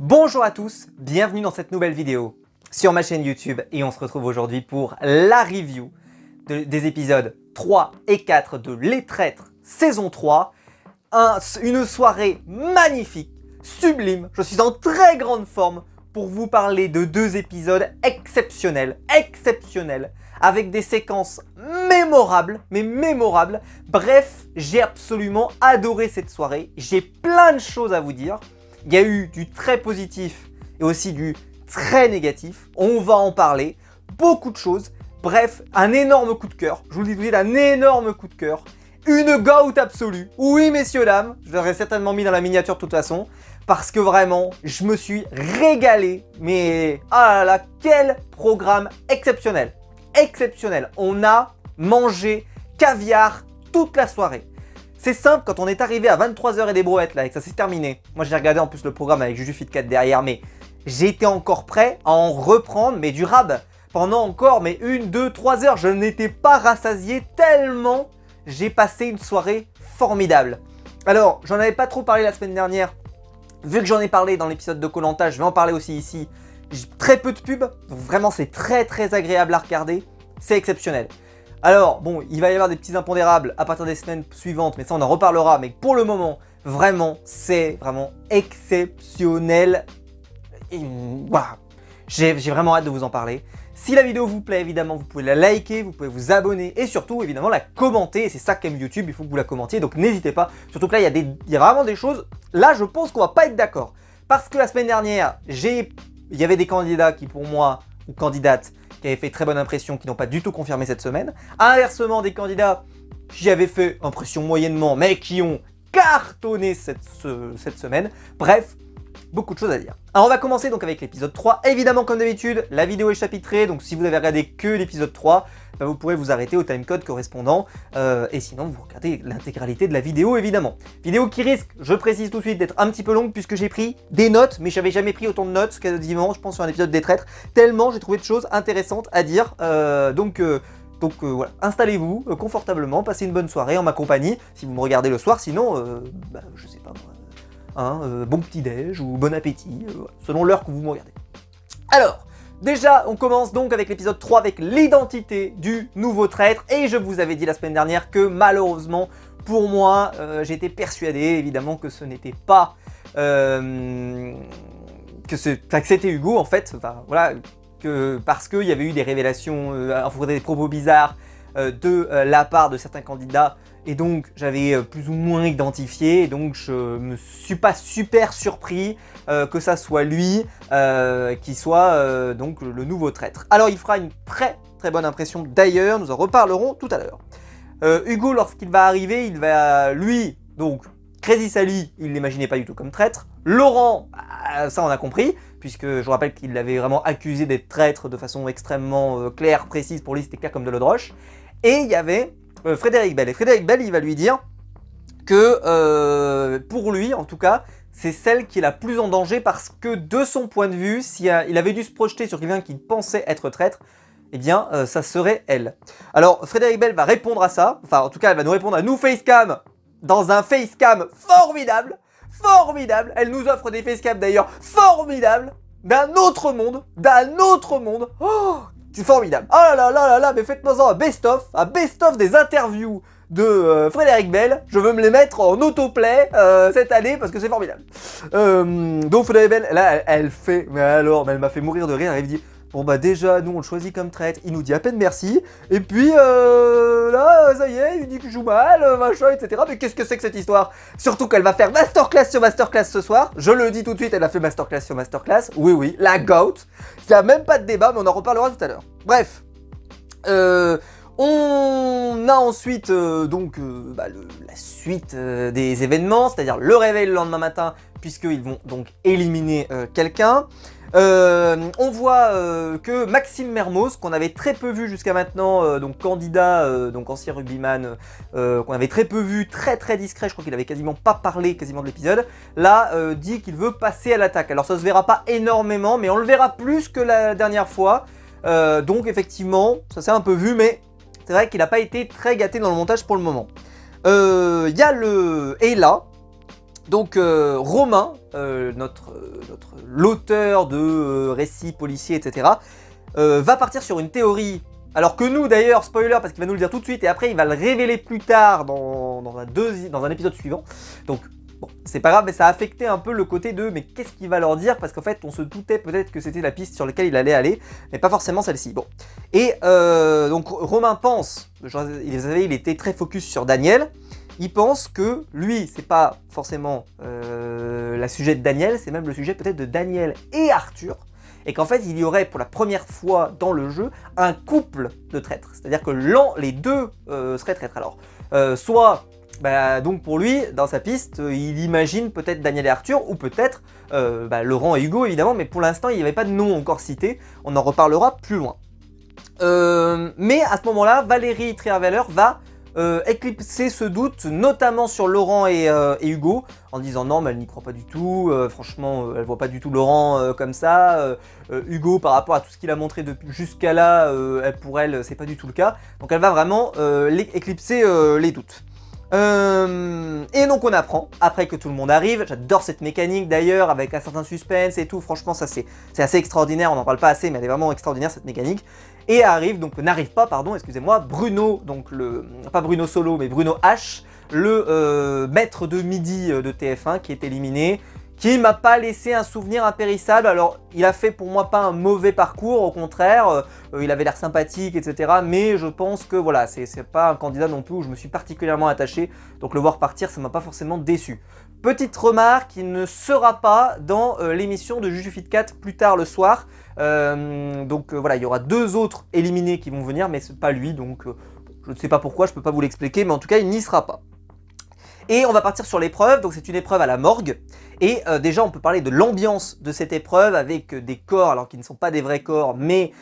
Bonjour à tous, bienvenue dans cette nouvelle vidéo sur ma chaîne YouTube et on se retrouve aujourd'hui pour la review des épisodes 3 et 4 de Les Traîtres saison 3. Une soirée magnifique, sublime, je suis en très grande forme pour vous parler de deux épisodes exceptionnels, avec des séquences mémorables, Bref, j'ai absolument adoré cette soirée, j'ai plein de choses à vous dire. Il y a eu du très positif et aussi du très négatif. On va en parler. Beaucoup de choses. Bref, un énorme coup de cœur. Je vous le dis, un énorme coup de cœur. Une goat absolue. Oui, messieurs, dames. Je l'aurais certainement mis dans la miniature de toute façon. Parce que vraiment, je me suis régalé. Mais, ah là là, quel programme exceptionnel. Exceptionnel. On a mangé caviar toute la soirée. C'est simple, quand on est arrivé à 23h et des brouettes là et que ça s'est terminé, moi j'ai regardé en plus le programme avec Juju Fit 4 derrière, mais j'étais encore prêt à en reprendre, mais du rab, pendant encore 1, 2, 3 heures, je n'étais pas rassasié tellement j'ai passé une soirée formidable. Alors, j'en avais pas trop parlé la semaine dernière, vu que j'en ai parlé dans l'épisode de Koh-Lanta, je vais en parler aussi ici. J'ai très peu de pubs, donc vraiment c'est très agréable à regarder, c'est exceptionnel. Alors, bon, il va y avoir des petits impondérables à partir des semaines suivantes, mais ça on en reparlera. Mais pour le moment, vraiment, c'est vraiment exceptionnel. Waouh, j'ai vraiment hâte de vous en parler. Si la vidéo vous plaît, évidemment, vous pouvez la liker, vous pouvez vous abonner et surtout, évidemment, la commenter. Et c'est ça qu'aime YouTube, il faut que vous la commentiez, donc n'hésitez pas. Surtout que là, il y a vraiment des choses, là, je pense qu'on va pas être d'accord. Parce que la semaine dernière, il y avait des candidats qui, pour moi, ou candidates, qui avaient fait très bonne impression, qui n'ont pas du tout confirmé cette semaine. Inversement, des candidats qui avaient fait impression moyennement, mais qui ont cartonné cette semaine. Bref, beaucoup de choses à dire. Alors on va commencer donc avec l'épisode 3. Évidemment, comme d'habitude, la vidéo est chapitrée, donc si vous avez regardé que l'épisode 3, bah, vous pourrez vous arrêter au timecode correspondant. Et sinon, vous regardez l'intégralité de la vidéo, évidemment. Vidéo qui risque, je précise tout de suite, d'être un petit peu longue, puisque j'ai pris des notes, mais j'avais jamais pris autant de notes quasiment, je pense, sur un épisode des Traîtres, tellement j'ai trouvé de choses intéressantes à dire. Donc voilà, installez-vous confortablement, passez une bonne soirée en ma compagnie, si vous me regardez le soir, sinon, je sais pas moi, bon petit-déj ou bon appétit, selon l'heure que vous me regardez. Alors, déjà, on commence donc avec l'épisode 3, avec l'identité du nouveau traître, et je vous avais dit la semaine dernière que malheureusement, pour moi, j'étais persuadé, évidemment, que ce n'était pas... que c'était Hugo, en fait, enfin, voilà... parce qu'il y avait eu des révélations, des propos bizarres de la part de certains candidats, et donc j'avais plus ou moins identifié, et donc je me suis pas super surpris que ça soit lui qui soit donc le nouveau traître. Alors il fera une très bonne impression d'ailleurs, nous en reparlerons tout à l'heure. Hugo, lorsqu'il va arriver, il va lui, donc Crazy Sally, il ne l'imaginait pas du tout comme traître. Laurent, ça on a compris, puisque je vous rappelle qu'il l'avait vraiment accusé d'être traître de façon extrêmement claire, précise, pour lui c'était clair comme de l'eau de roche. Et il y avait Frédéric Bell, et Frédéric Bell il va lui dire que pour lui en tout cas, c'est celle qui est la plus en danger parce que de son point de vue, si il avait dû se projeter sur quelqu'un qu'il pensait être traître, eh bien ça serait elle. Alors Frédéric Bell va répondre à ça, enfin en tout cas elle va nous répondre à nous facecam, dans un facecam formidable, elle nous offre des facecams d'ailleurs formidables, d'un autre monde, oh, c'est formidable. Oh là, mais faites-moi ça un best-of des interviews de Frédéric Bell. Je veux me les mettre en autoplay cette année parce que c'est formidable. Donc Frédéric Bell, là, elle fait, mais elle m'a fait mourir de rire. Elle me dit, bon bah déjà, nous on le choisit comme traître, il nous dit à peine merci. Et puis là, ça y est, il dit que je joue mal, machin, etc. Mais qu'est-ce que c'est que cette histoire? Surtout qu'elle va faire masterclass sur masterclass ce soir. Je le dis tout de suite, elle a fait masterclass sur masterclass. Oui, la GOAT. Il n'y a même pas de débat, mais on en reparlera tout à l'heure. Bref. On a ensuite la suite des événements, c'est-à-dire le réveil le lendemain matin, puisqu'ils vont donc éliminer quelqu'un. On voit que Maxime Mermoz, qu'on avait très peu vu jusqu'à maintenant, donc candidat, donc ancien rugbyman, qu'on avait très peu vu, très discret, je crois qu'il avait quasiment pas parlé de l'épisode, là dit qu'il veut passer à l'attaque. Alors ça se verra pas énormément, mais on le verra plus que la dernière fois, donc effectivement, ça s'est un peu vu, mais c'est vrai qu'il n'a pas été très gâté dans le montage pour le moment. Il y a le Ella, Donc Romain, l'auteur de récits policiers, etc., va partir sur une théorie, alors que nous d'ailleurs, spoiler parce qu'il va nous le dire tout de suite, et après il va le révéler plus tard dans un épisode suivant. Donc bon, c'est pas grave, mais ça a affecté un peu le côté de mais qu'est-ce qu'il va leur dire, parce qu'en fait on se doutait peut-être que c'était la piste sur laquelle il allait aller, mais pas forcément celle-ci. Bon, et donc Romain pense, vous savez, il était très focus sur Daniel. Il pense que lui, c'est pas forcément la sujet de Daniel, c'est même le sujet peut-être de Daniel et Arthur, et qu'en fait il y aurait pour la première fois dans le jeu un couple de traîtres, c'est-à-dire que les deux seraient traîtres. Alors, soit, donc pour lui, dans sa piste, il imagine peut-être Daniel et Arthur, ou peut-être Laurent et Hugo évidemment, mais pour l'instant il n'y avait pas de nom encore cité, on en reparlera plus loin. Mais à ce moment-là, Valérie Trierweiler va éclipser ce doute, notamment sur Laurent et Hugo, en disant non mais elle n'y croit pas du tout, franchement elle voit pas du tout Laurent comme ça, Hugo par rapport à tout ce qu'il a montré jusqu'à là, pour elle c'est pas du tout le cas, donc elle va vraiment éclipser les doutes. Et donc on apprend, après que tout le monde arrive, j'adore cette mécanique d'ailleurs, avec un certain suspense et tout, franchement ça c'est assez extraordinaire, on n'en parle pas assez mais elle est vraiment extraordinaire cette mécanique. Et n'arrive pas, excusez-moi, Bruno, donc pas Bruno Solo, mais Bruno H, le maître de midi de TF1 qui est éliminé, qui m'a pas laissé un souvenir impérissable. Alors il a fait pour moi pas un mauvais parcours, au contraire, il avait l'air sympathique, etc. Mais je pense que voilà, c'est pas un candidat non plus où je me suis particulièrement attaché, donc le voir partir ça m'a pas forcément déçu. Petite remarque, il ne sera pas dans l'émission de Juju Fit Cat plus tard le soir. Voilà, il y aura deux autres éliminés qui vont venir, mais c'est pas lui, donc je ne sais pas pourquoi, je peux pas vous l'expliquer, mais en tout cas il n'y sera pas. Et on va partir sur l'épreuve, donc c'est une épreuve à la morgue, et déjà on peut parler de l'ambiance de cette épreuve avec des corps, alors qui ne sont pas des vrais corps, mais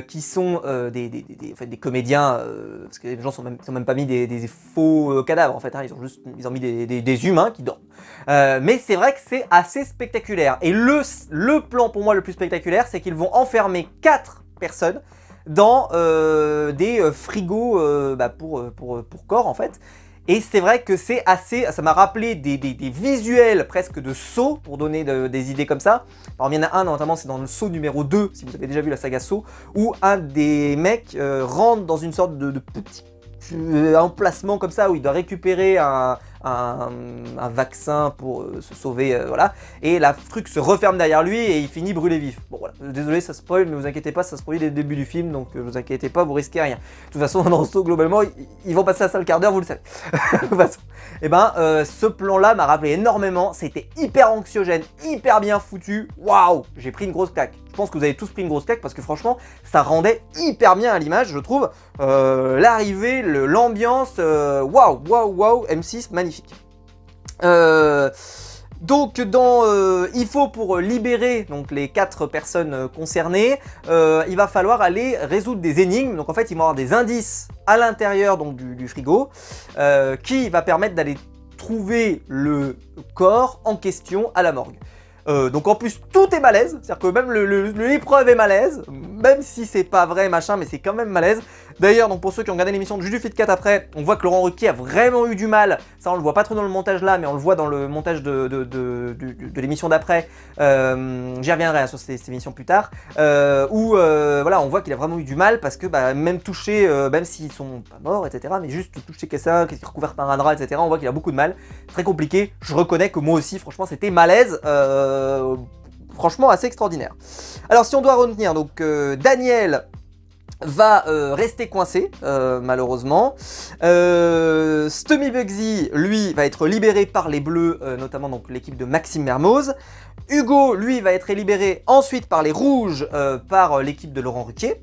qui sont des comédiens, parce que les gens ils ont même pas mis des faux cadavres en fait, hein, ils ont mis des humains qui dorment. Mais c'est vrai que c'est assez spectaculaire, et le plan pour moi le plus spectaculaire, c'est qu'ils vont enfermer 4 personnes dans des frigos pour corps en fait. Et c'est vrai que c'est assez, ça m'a rappelé des visuels presque de Saw, pour donner des idées comme ça. Alors il y en a un notamment, c'est dans le Saw numéro 2, si vous avez déjà vu la saga Saw, où un des mecs rentre dans une sorte de petit emplacement comme ça, où il doit récupérer un vaccin pour se sauver, voilà, et la truc se referme derrière lui et il finit brûlé vif. Bon voilà, désolé ça spoil, mais vous inquiétez pas, ça se produit dès le début du film, donc vous inquiétez pas, vous risquez rien. De toute façon dans Saw globalement, ils vont passer à ça le quart d'heure, vous le savez. De toute façon, et ce plan là m'a rappelé énormément, c'était hyper anxiogène, hyper bien foutu, waouh, j'ai pris une grosse claque. Je pense que vous avez tous pris une grosse claque parce que franchement, ça rendait hyper bien à l'image, je trouve. L'arrivée, l'ambiance, waouh, waouh, waouh, M6, magnifique. Donc il faut pour libérer donc, les 4 personnes concernées, il va falloir aller résoudre des énigmes. Donc en fait, il va y avoir des indices à l'intérieur du frigo qui va permettre d'aller trouver le corps en question à la morgue. Donc en plus tout est malaise, c'est-à-dire que même l'épreuve est malaise, même si c'est pas vrai machin, mais c'est quand même malaise. D'ailleurs, donc pour ceux qui ont regardé l'émission de Juju Fit Cat après, on voit que Laurent Ruquier a vraiment eu du mal, ça on le voit pas trop dans le montage là, mais on le voit dans le montage de l'émission d'après, j'y reviendrai sur cette émission plus tard, où voilà, on voit qu'il a vraiment eu du mal parce que même toucher, même s'ils sont pas morts, etc., mais juste toucher quelqu'un qui est recouvert par un drap, etc., on voit qu'il a beaucoup de mal, très compliqué, je reconnais que moi aussi, franchement, c'était malaise, franchement assez extraordinaire. Alors si on doit retenir, donc Daniel va rester coincé, malheureusement. Stummy Bugsy, lui, va être libéré par les Bleus, notamment donc l'équipe de Maxime Mermoz. Hugo, lui, va être libéré ensuite par les Rouges, par l'équipe de Laurent Ruquier.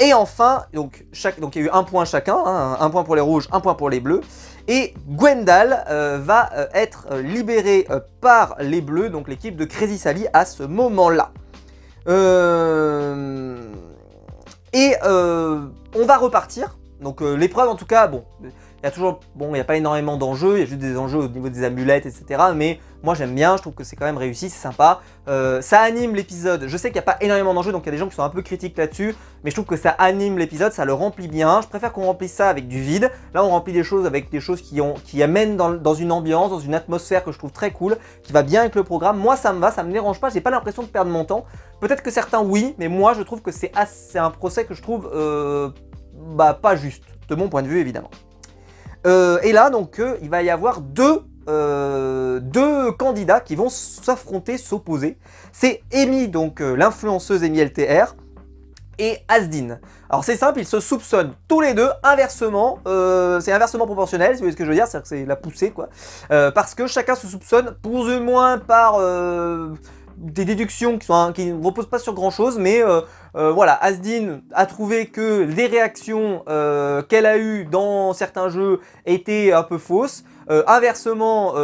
Et enfin, donc il y a eu un point chacun, hein, un point pour les Rouges, un point pour les Bleus. Et Gwendal va être libéré par les Bleus, donc l'équipe de Crazy Sally à ce moment-là. On va repartir. Donc l'épreuve en tout cas, bon, il Il y a toujours, bon, il n'y a pas énormément d'enjeux, il y a juste des enjeux au niveau des amulettes, etc. Mais moi j'aime bien, je trouve que c'est quand même réussi, c'est sympa. Ça anime l'épisode, je sais qu'il n'y a pas énormément d'enjeux, donc il y a des gens qui sont un peu critiques là-dessus, mais je trouve que ça anime l'épisode, ça le remplit bien. Je préfère qu'on remplisse ça avec du vide. Là on remplit des choses avec des choses qui amènent dans une ambiance, dans une atmosphère que je trouve très cool, qui va bien avec le programme. Moi ça me va, ça me dérange pas, j'ai pas l'impression de perdre mon temps. Peut-être que certains oui, mais moi je trouve que c'est un procès que je trouve pas juste, de mon point de vue évidemment. Et là, donc, il va y avoir deux candidats qui vont s'affronter, s'opposer. C'est Amy, donc l'influenceuse Amy LTR, et Asdin. Alors c'est simple, ils se soupçonnent tous les deux inversement, c'est inversement proportionnel, si vous voyez ce que je veux dire, c'est-à-dire que c'est la poussée, quoi. Parce que chacun se soupçonne, plus ou moins par des déductions qui ne reposent pas sur grand-chose, mais voilà, Asdin a trouvé que les réactions qu'elle a eues dans certains jeux étaient un peu fausses. Inversement,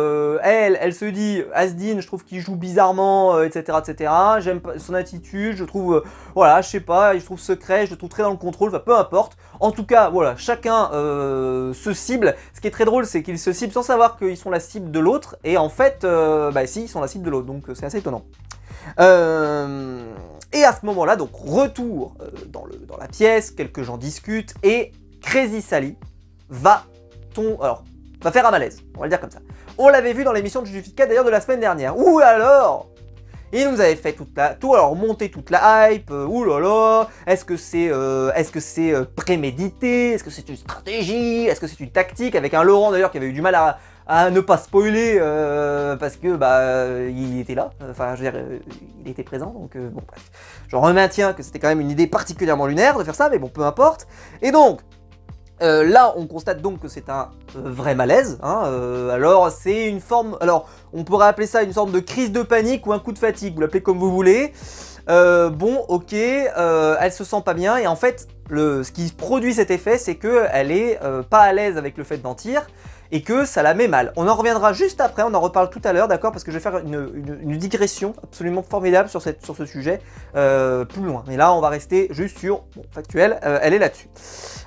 elle se dit, Asdin, je trouve qu'il joue bizarrement, etc., etc. J'aime pas son attitude, je trouve, voilà, je sais pas, je trouve secret, je le trouve très dans le contrôle, enfin, peu importe. En tout cas, voilà, chacun se cible. Ce qui est très drôle, c'est qu'ils se ciblent sans savoir qu'ils sont la cible de l'autre, et en fait, si, ils sont la cible de l'autre, donc c'est assez étonnant. Et à ce moment-là, donc retour dans la pièce, quelques gens discutent, et Crazy Sally va faire un malaise, on va le dire comme ça. On l'avait vu dans l'émission de Justificat d'ailleurs de la semaine dernière. Ouh alors, il nous avait fait monter toute la hype. Ouh là là, est-ce que c'est prémédité? Est-ce que c'est une stratégie? Est-ce que c'est une tactique? Avec un Laurent d'ailleurs qui avait eu du mal à ne pas spoiler parce que il était là, enfin je veux dire il était présent, donc bon bref. Je remaintiens que c'était quand même une idée particulièrement lunaire de faire ça, mais bon peu importe. Et donc là, on constate donc que c'est un vrai malaise. Hein, alors, c'est une forme... Alors, on pourrait appeler ça une sorte de crise de panique ou un coup de fatigue. Vous l'appelez comme vous voulez. Bon, ok, elle se sent pas bien. Et en fait, ce qui produit cet effet, c'est qu'elle est pas à l'aise avec le fait de mentir. Et que ça la met mal. On en reviendra juste après, on en reparle tout à l'heure, d'accord? Parce que je vais faire une digression absolument formidable sur ce sujet plus loin. Mais là, on va rester juste sur, bon, factuel, elle est là-dessus.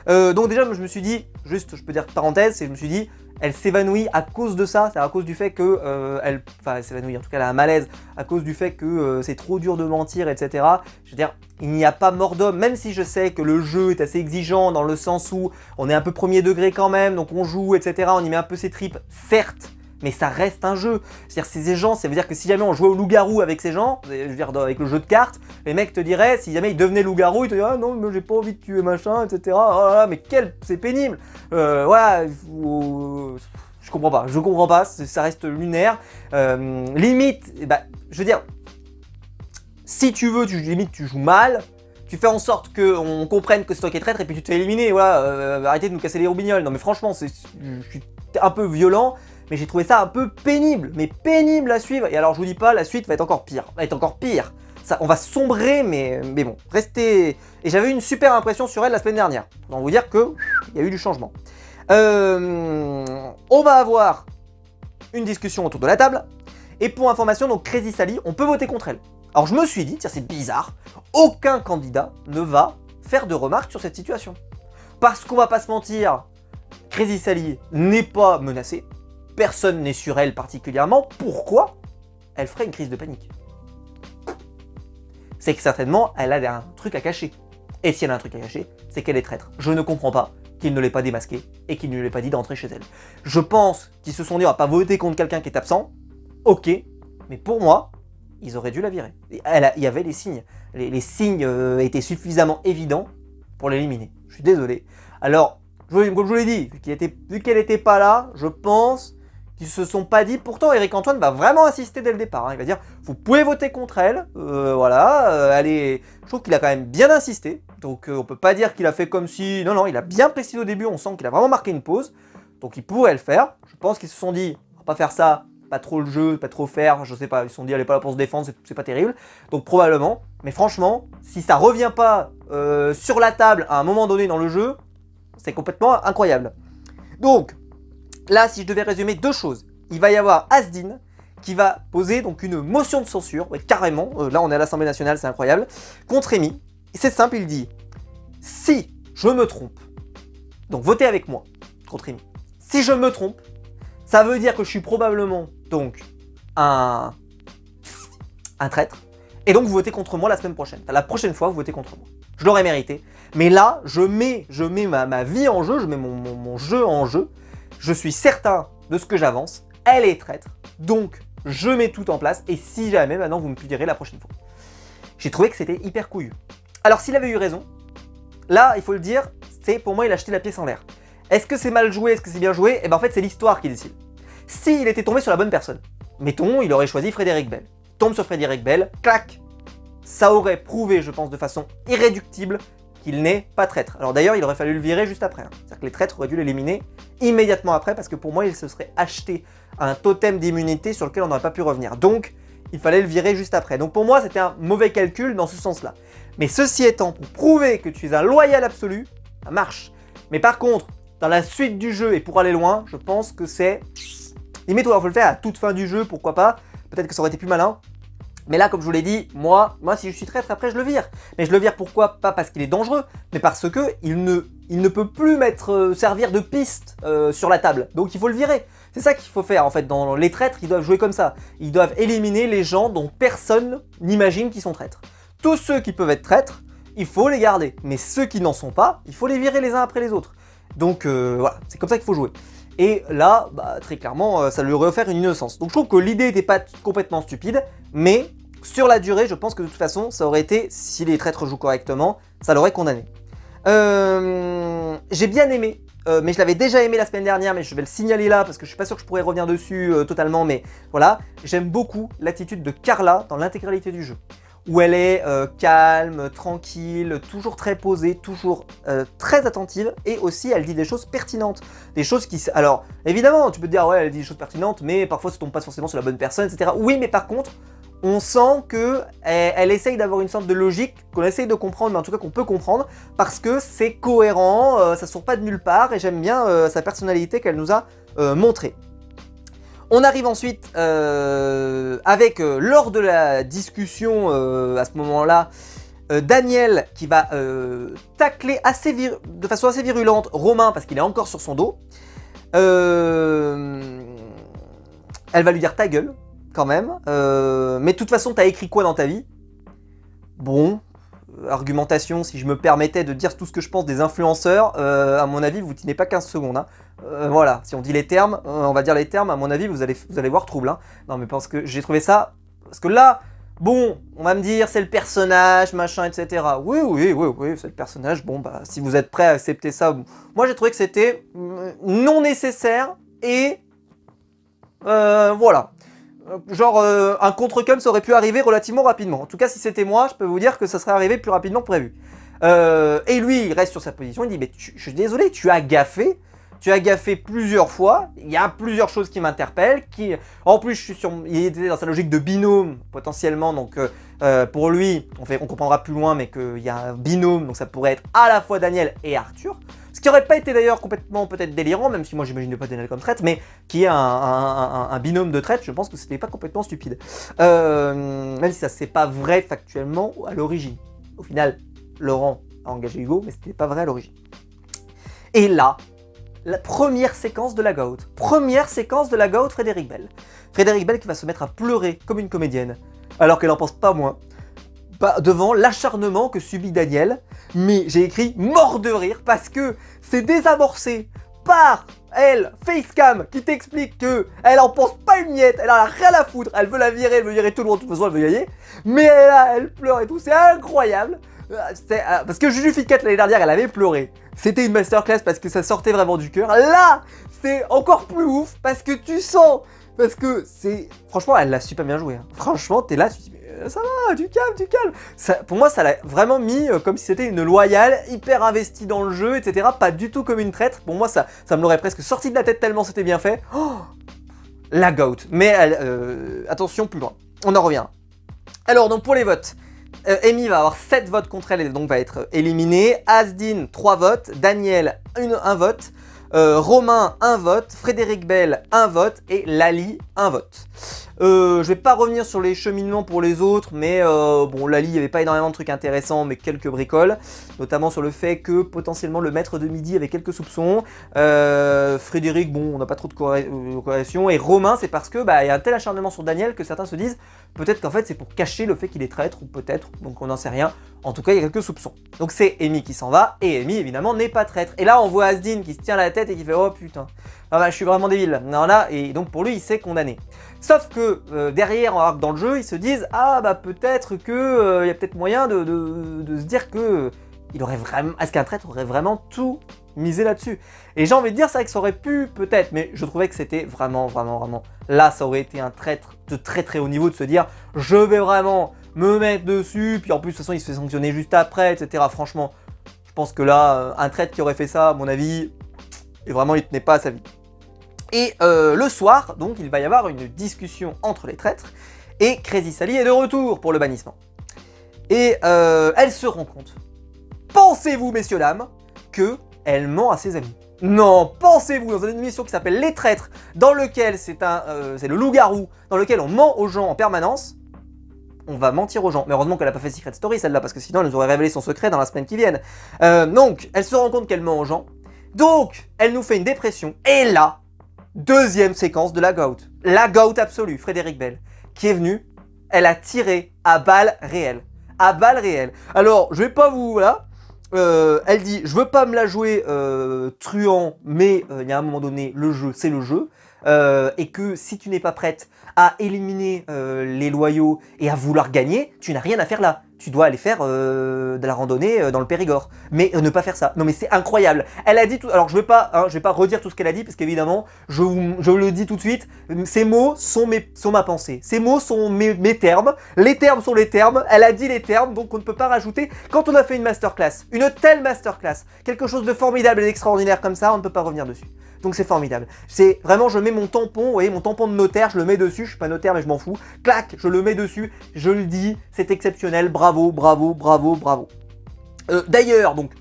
Donc déjà, je me suis dit, juste, je peux dire parenthèse, je me suis dit, elle s'évanouit à cause de ça, c'est à cause du fait que elle s'évanouit, en tout cas elle a un malaise, à cause du fait que c'est trop dur de mentir, etc. Je veux dire, il n'y a pas mort d'homme, même si je sais que le jeu est assez exigeant dans le sens où on est un peu premier degré quand même, donc on joue, etc. On y met un peu ses tripes, certes, mais ça reste un jeu. C'est-à-dire, ces gens, ça veut dire que si jamais on jouait au loup-garou avec ces gens, je veux dire, avec le jeu de cartes, les mecs te diraient, si jamais ils devenaient loup-garou, ils te diraient, ah non, mais j'ai pas envie de tuer machin, etc. Oh là là, mais c'est pénible. Voilà, je comprends pas, ça reste lunaire. Limite, je veux dire, si tu veux, limite, tu joues mal. Tu fais en sorte qu'on comprenne que c'est toi qui es traître et puis tu te fais éliminer, voilà, arrêtez de nous casser les roubignoles. Non mais franchement, je suis un peu violent, mais j'ai trouvé ça un peu pénible, mais pénible à suivre. Et alors je vous dis pas, la suite va être encore pire, Ça, on va sombrer, mais bon, restez... Et j'avais une super impression sur elle la semaine dernière. Pour vous dire que il y a eu du changement. On va avoir une discussion autour de la table. Et pour information, donc Crazy Sally, on peut voter contre elle. Alors je me suis dit, tiens c'est bizarre, aucun candidat ne va faire de remarques sur cette situation. Parce qu'on va pas se mentir, Crazy Sally n'est pas menacée, personne n'est sur elle particulièrement, pourquoi elle ferait une crise de panique? C'est que certainement elle a un truc à cacher. Et si elle a un truc à cacher, c'est qu'elle est traître. Je ne comprends pas qu'il ne l'ait pas démasqué et qu'il ne lui ait pas dit d'entrer chez elle. Je pense qu'ils se sont dit on va pas voter contre quelqu'un qui est absent, ok, mais pour moi, ils auraient dû la virer. Il y avait les signes. Les signes étaient suffisamment évidents pour l'éliminer. Je suis désolé. Alors, comme je vous l'ai dit, vu qu'elle n'était pas là, je pense qu'ils se sont pas dit... Pourtant, Eric Antoine va vraiment insister dès le départ. Hein. Il va dire, vous pouvez voter contre elle. Voilà. Je trouve qu'il a quand même bien insisté. Donc, on peut pas dire qu'il a fait comme si... Non, il a bien précisé au début. On sent qu'il a vraiment marqué une pause. Donc, il pourrait le faire. Je pense qu'ils se sont dit, on va pas faire ça... Pas trop le jeu, pas trop faire, je sais pas, ils se sont dit elle est pas là pour se défendre, c'est pas terrible. Donc probablement, mais franchement, si ça revient pas sur la table à un moment donné dans le jeu, c'est complètement incroyable. Donc, là, si je devais résumer deux choses, il va y avoir Asdin qui va poser donc une motion de censure, ouais, carrément, là on est à l'Assemblée nationale, c'est incroyable, contre Amy. C'est simple, il dit, si je me trompe, donc votez avec moi contre Amy. Si je me trompe, ça veut dire que je suis probablement donc un traître. Et donc vous votez contre moi la semaine prochaine. Enfin, la prochaine fois, vous votez contre moi. Je l'aurais mérité. Mais là, je mets ma vie en jeu, je mets mon jeu en jeu. Je suis certain de ce que j'avance. Elle est traître. Donc, je mets tout en place. Et si jamais, maintenant, vous me punirez la prochaine fois. J'ai trouvé que c'était hyper couillu. Alors, s'il avait eu raison, là, il faut le dire, c'est pour moi, il a jeté la pièce en l'air. Est-ce que c'est mal joué? Est-ce que c'est bien joué? Eh ben en fait, c'est l'histoire qui décide. S'il était tombé sur la bonne personne, mettons, il aurait choisi Frédéric Bell. Tombe sur Frédéric Bell, clac, ça aurait prouvé, je pense, de façon irréductible qu'il n'est pas traître. Alors d'ailleurs, il aurait fallu le virer juste après. C'est-à-dire que les traîtres auraient dû l'éliminer immédiatement après, parce que pour moi, il se serait acheté un totem d'immunité sur lequel on n'aurait pas pu revenir. Donc, il fallait le virer juste après. Donc pour moi, c'était un mauvais calcul dans ce sens-là. Mais ceci étant, pour prouver que tu es un loyal absolu, ça marche. Mais par contre, dans la suite du jeu et pour aller loin, je pense que c'est... Limite, il faut le faire à toute fin du jeu, pourquoi pas. Peut-être que ça aurait été plus malin. Mais là, comme je vous l'ai dit, moi si je suis traître, après je le vire. Mais je le vire pourquoi? Pas parce qu'il est dangereux, mais parce que il ne peut plus servir de piste sur la table. Donc il faut le virer. C'est ça qu'il faut faire en fait. Dans les traîtres, ils doivent jouer comme ça. Ils doivent éliminer les gens dont personne n'imagine qu'ils sont traîtres. Tous ceux qui peuvent être traîtres, il faut les garder. Mais ceux qui n'en sont pas, il faut les virer les uns après les autres. Donc voilà, c'est comme ça qu'il faut jouer. Et là, bah, très clairement, ça lui aurait offert une innocence. Donc je trouve que l'idée n'était pas complètement stupide, mais sur la durée, je pense que de toute façon, ça aurait été, si les traîtres jouent correctement, ça l'aurait condamné. J'ai bien aimé, mais je l'avais déjà aimé la semaine dernière, mais je vais le signaler là, parce que je suis pas sûr que je pourrais revenir dessus totalement, mais voilà. J'aime beaucoup l'attitude de Carla dans l'intégralité du jeu. Où elle est calme, tranquille, toujours très posée, toujours très attentive, et aussi elle dit des choses pertinentes, des choses qui... Alors, évidemment, tu peux te dire, ouais, elle dit des choses pertinentes, mais parfois ça tombe pas forcément sur la bonne personne, etc. Oui, mais par contre, on sent qu'elle essaye d'avoir une sorte de logique, qu'on essaye de comprendre, mais en tout cas qu'on peut comprendre, parce que c'est cohérent, ça sort pas de nulle part, et j'aime bien sa personnalité qu'elle nous a montrée. On arrive ensuite avec, lors de la discussion à ce moment-là, Daniel qui va tacler de façon assez virulente Romain parce qu'il est encore sur son dos. Elle va lui dire ta gueule quand même, mais de toute façon t'as écrit quoi dans ta vie? Bon, argumentation, si je me permettais de dire tout ce que je pense des influenceurs, à mon avis vous tenez pas 15 secondes. Hein. Voilà, si on dit les termes, on va dire les termes, à mon avis vous allez voir trouble. Hein. Non mais parce que j'ai trouvé ça, parce que là, bon, on va me dire c'est le personnage, machin, etc. Oui, c'est le personnage, bon bah si vous êtes prêt à accepter ça, moi j'ai trouvé que c'était non nécessaire et voilà. Genre un contre-cum ça aurait pu arriver relativement rapidement. En tout cas si c'était moi, je peux vous dire que ça serait arrivé plus rapidement que prévu. Et lui il reste sur sa position, il dit mais je suis désolé, tu as gaffé. Tu as gaffé plusieurs fois, il y a plusieurs choses qui m'interpellent, en plus je suis sur, il était dans sa logique de binôme potentiellement, donc pour lui, on comprendra plus loin, mais qu'il y a un binôme, donc ça pourrait être à la fois Daniel et Arthur, ce qui aurait pas été d'ailleurs complètement peut-être délirant, même si moi j'imaginais pas Daniel comme traître, mais qui est un binôme de traître, je pense que c'était pas complètement stupide, même si ça c'est pas vrai factuellement à l'origine. Au final, Laurent a engagé Hugo, mais c'était pas vrai à l'origine. Et là, la première séquence de la GOAT. Première séquence de la GOAT, Frédéric Bell. Frédéric Bell qui va se mettre à pleurer comme une comédienne, alors qu'elle en pense pas moins, devant l'acharnement que subit Daniel. Mais j'ai écrit mort de rire parce que c'est désamorcé par elle, Facecam, qui t'explique que elle en pense pas une miette, elle a rien à foutre, elle veut la virer, elle veut virer tout le monde, de toute façon elle veut y aller, mais elle pleure et tout, c'est incroyable. Parce que Juju Fit Cat l'année dernière elle avait pleuré. C'était une masterclass parce que ça sortait vraiment du cœur. Là, c'est encore plus ouf parce que tu sens. Parce que c'est... Franchement, elle l'a super bien joué. Hein. Franchement, t'es là, tu te dis, mais ça va, tu calmes. Ça, pour moi, ça l'a vraiment mis comme si c'était une loyale, hyper investie dans le jeu, etc. Pas du tout comme une traître. Pour moi, ça me l'aurait presque sorti de la tête tellement c'était bien fait. Oh, la GOAT. Mais attention, plus loin. On en revient. Alors, donc pour les votes. Amy va avoir 7 votes contre elle et donc va être éliminée. Asdin 3 votes, Daniel 1 vote, Romain 1 vote, Frédéric Bell 1 vote et Lali 1 vote. Je vais pas revenir sur les cheminements pour les autres, mais bon, Lali, il n'y avait pas énormément de trucs intéressants, mais quelques bricoles, notamment sur le fait que potentiellement le maître de midi avait quelques soupçons. Frédéric, bon, on n'a pas trop de corrélation, et Romain, c'est parce que il y a un tel acharnement sur Daniel que certains se disent peut-être qu'en fait c'est pour cacher le fait qu'il est traître, ou peut-être, donc on n'en sait rien. En tout cas, il y a quelques soupçons. Donc c'est Amy qui s'en va, et Amy évidemment n'est pas traître. Et là, on voit Asdin qui se tient la tête et qui fait oh putain, je suis vraiment débile. Non là, et donc pour lui, il s'est condamné. Sauf que derrière, dans le jeu, ils se disent ah peut-être que il y a peut-être moyen de se dire que il aurait vraiment, est-ce qu'un traître aurait vraiment tout misé là-dessus? Et j'ai envie de dire ça que ça aurait pu peut-être, mais je trouvais que c'était vraiment là, ça aurait été un traître de très haut niveau de se dire je vais vraiment me mettre dessus, puis en plus de toute façon il se fait sanctionner juste après, etc. Franchement, je pense que là, un traître qui aurait fait ça, à mon avis, et vraiment il tenait pas à sa vie. Et le soir, donc, il va y avoir une discussion entre les traîtres, et Crazy Sally est de retour pour le bannissement. Et elle se rend compte, pensez-vous, messieurs, dames, qu'elle ment à ses amis. Non, pensez-vous, dans une émission qui s'appelle Les Traîtres, dans lequel c'est le loup-garou, dans lequel on ment aux gens en permanence, on va mentir aux gens. Mais heureusement qu'elle n'a pas fait Secret Story, celle-là, parce que sinon elle nous aurait révélé son secret dans la semaine qui vient. Donc, elle se rend compte qu'elle ment aux gens, donc, elle nous fait une dépression, et là, deuxième séquence de la goat. La goat absolue, Frédéric Bell, qui est venue, elle a tiré à balles réelles. À balles réelles. Alors, je vais pas vous... Voilà. Elle dit, je veux pas me la jouer truand, mais il y a un moment donné, le jeu, c'est le jeu. Et que si tu n'es pas prête à éliminer les loyaux et à vouloir gagner, tu n'as rien à faire là. Tu dois aller faire de la randonnée dans le Périgord. Mais ne pas faire ça. Non mais c'est incroyable. Elle a dit tout... Alors je vais pas redire tout ce qu'elle a dit parce qu'évidemment, je le dis tout de suite, ces mots sont ma pensée. Ces mots sont mes termes. Les termes sont les termes. Elle a dit les termes, donc on ne peut pas rajouter. Quand on a fait une masterclass, une telle masterclass, quelque chose de formidable et d'extraordinaire comme ça, on ne peut pas revenir dessus. Donc c'est formidable. C'est vraiment, je mets mon tampon, vous voyez, mon tampon de notaire, je le mets dessus, je suis pas notaire mais je m'en fous. Clac, je le mets dessus, je le dis, c'est exceptionnel, bravo. D'ailleurs, donc,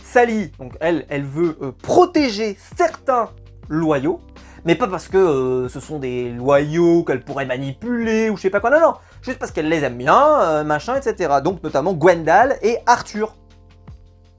Sally, donc elle veut protéger certains loyaux, mais pas parce que ce sont des loyaux qu'elle pourrait manipuler ou je sais pas quoi, non, juste parce qu'elle les aime bien, machin, etc. Donc notamment Gwendal et Arthur.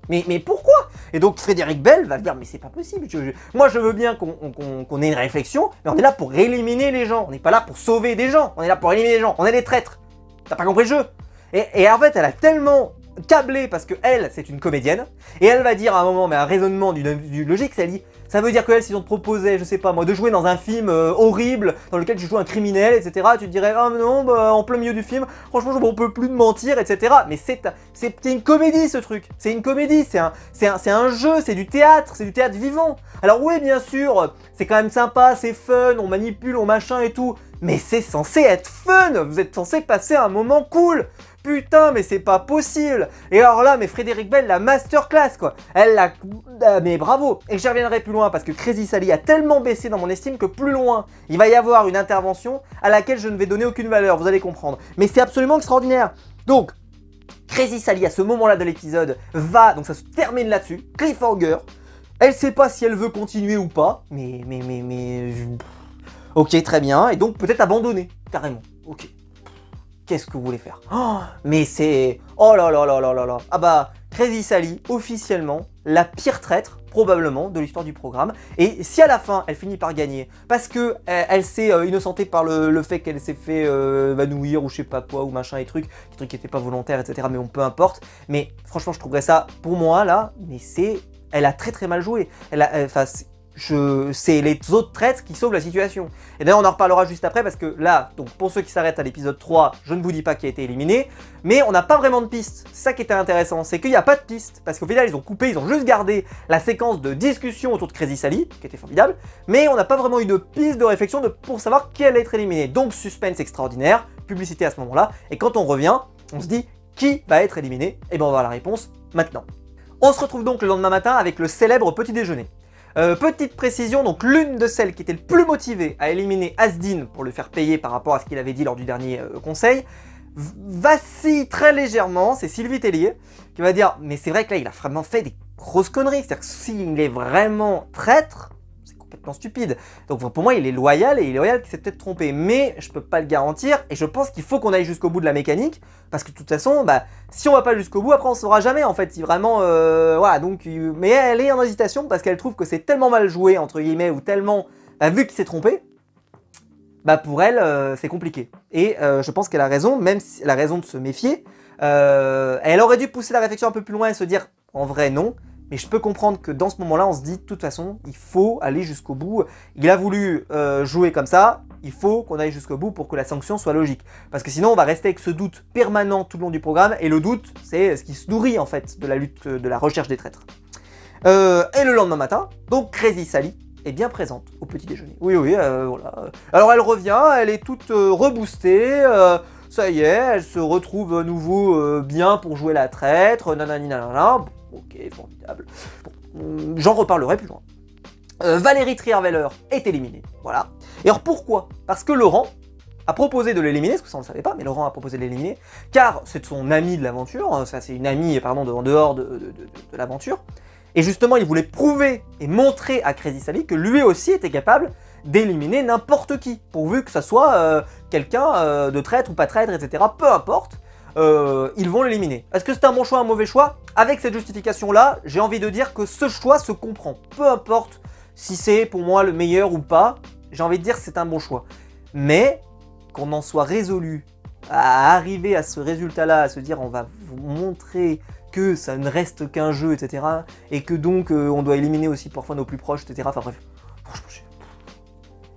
Mais pourquoi? Et donc Frédéric Bell va dire mais c'est pas possible, moi je veux bien qu'on ait une réflexion, mais on est là pour éliminer les gens, on n'est pas là pour sauver des gens, on est là pour éliminer les gens, on est des traîtres. T'as pas compris le jeu? Et en fait elle a tellement câblé parce que elle c'est une comédienne, et elle va dire à un moment, mais un raisonnement du logique, ça dit, ça veut dire que elle, si on te proposait, je sais pas moi, de jouer dans un film horrible, dans lequel tu joues un criminel, etc., tu te dirais, ah non, en plein milieu du film, franchement, on peut plus de mentir, etc. Mais c'est une comédie, ce truc. C'est une comédie, c'est un jeu, c'est du théâtre vivant. Alors oui, bien sûr, c'est quand même sympa, c'est fun, on manipule, on machin et tout, mais c'est censé être fun, vous êtes censé passer un moment cool. Putain, mais c'est pas possible. Et alors là, mais Frédéric Bell, la masterclass, quoi. Elle l'a... mais bravo. Et j'y reviendrai plus loin, parce que Crazy Sally a tellement baissé dans mon estime que plus loin, il va y avoir une intervention à laquelle je ne vais donner aucune valeur, vous allez comprendre. Mais c'est absolument extraordinaire. Donc, Crazy Sally, à ce moment-là de l'épisode, donc ça se termine là-dessus, cliffhanger. Elle sait pas si elle veut continuer ou pas, mais... Ok, très bien. Et donc, peut-être abandonner, carrément. Ok. Qu'est-ce que vous voulez faire? Oh, mais c'est... Oh là là là là là là. Ah bah, Crazy Sally, officiellement, la pire traître, probablement, de l'histoire du programme. Et si à la fin, elle finit par gagner, parce que elle s'est innocentée par le fait qu'elle s'est fait évanouir, ou je sais pas quoi, ou machin et trucs qui n'étaient pas volontaires, etc. Mais bon, peu importe. Mais franchement, je trouverais ça, pour moi, là, mais c'est... Elle a très mal joué. C'est les autres traîtres qui sauvent la situation. Et d'ailleurs on en reparlera juste après parce que là, donc pour ceux qui s'arrêtent à l'épisode 3, je ne vous dis pas qui a été éliminé, mais on n'a pas vraiment de piste. C'est ça qui était intéressant, c'est qu'il n'y a pas de piste. Parce qu'au final ils ont coupé, ils ont juste gardé la séquence de discussion autour de Crazy Sally, qui était formidable, mais on n'a pas vraiment eu de piste de réflexion pour savoir qui allait être éliminé. Donc suspense extraordinaire, publicité à ce moment-là, et quand on revient, on se dit qui va être éliminé, et bien on va avoir la réponse maintenant. On se retrouve donc le lendemain matin avec le célèbre petit déjeuner. Petite précision, donc l'une de celles qui était le plus motivée à éliminer Asdin pour le faire payer par rapport à ce qu'il avait dit lors du dernier conseil, vacille très légèrement, c'est Sylvie Tellier, qui va dire, mais c'est vrai que là il a vraiment fait des grosses conneries, c'est-à-dire que s'il est vraiment traître, c'est complètement stupide. Donc pour moi, il est loyal, et il est loyal qu'il s'est peut-être trompé. Mais je peux pas le garantir, et je pense qu'il faut qu'on aille jusqu'au bout de la mécanique, parce que de toute façon, bah, si on va pas jusqu'au bout, après on saura jamais en fait, si vraiment... voilà, donc... mais elle est en hésitation, parce qu'elle trouve que c'est tellement mal joué, entre guillemets, ou tellement... Bah, vu qu'il s'est trompé, bah pour elle, c'est compliqué. Et je pense qu'elle a raison, même si elle a raison de se méfier. Elle aurait dû pousser la réflexion un peu plus loin et se dire, en vrai, non. Mais je peux comprendre que dans ce moment-là, on se dit, de toute façon, il faut aller jusqu'au bout. Il a voulu jouer comme ça, il faut qu'on aille jusqu'au bout pour que la sanction soit logique. Parce que sinon, on va rester avec ce doute permanent tout le long du programme. Et le doute, c'est ce qui se nourrit, en fait, de la lutte, de la recherche des traîtres. Et le lendemain matin, donc Crazy Sally est bien présente au petit déjeuner. Oui, voilà. Alors elle revient, elle est toute reboostée, ça y est, elle se retrouve à nouveau bien pour jouer la traître, nanani nanana. Bon, ok, formidable. Bon, j'en reparlerai plus loin. Valérie Trierweiler est éliminée, voilà. Et alors pourquoi? Parce que Laurent a proposé de l'éliminer, parce que ça on ne le savait pas, mais Laurent a proposé de l'éliminer, car c'est son ami de l'aventure, ça c'est une amie, pardon, en dehors de l'aventure. Et justement, il voulait prouver et montrer à Crazy Sally que lui aussi était capable d'éliminer n'importe qui, pourvu que ça soit quelqu'un de traître ou pas traître, etc. Peu importe, ils vont l'éliminer. Est-ce que c'est un bon choix, un mauvais choix? Avec cette justification-là, j'ai envie de dire que ce choix se comprend. Peu importe si c'est pour moi le meilleur ou pas, j'ai envie de dire que c'est un bon choix. Mais qu'on en soit résolu à arriver à ce résultat-là, à se dire on va vous montrer que ça ne reste qu'un jeu, etc. Et que donc on doit éliminer aussi parfois nos plus proches, etc. Enfin bref, franchement,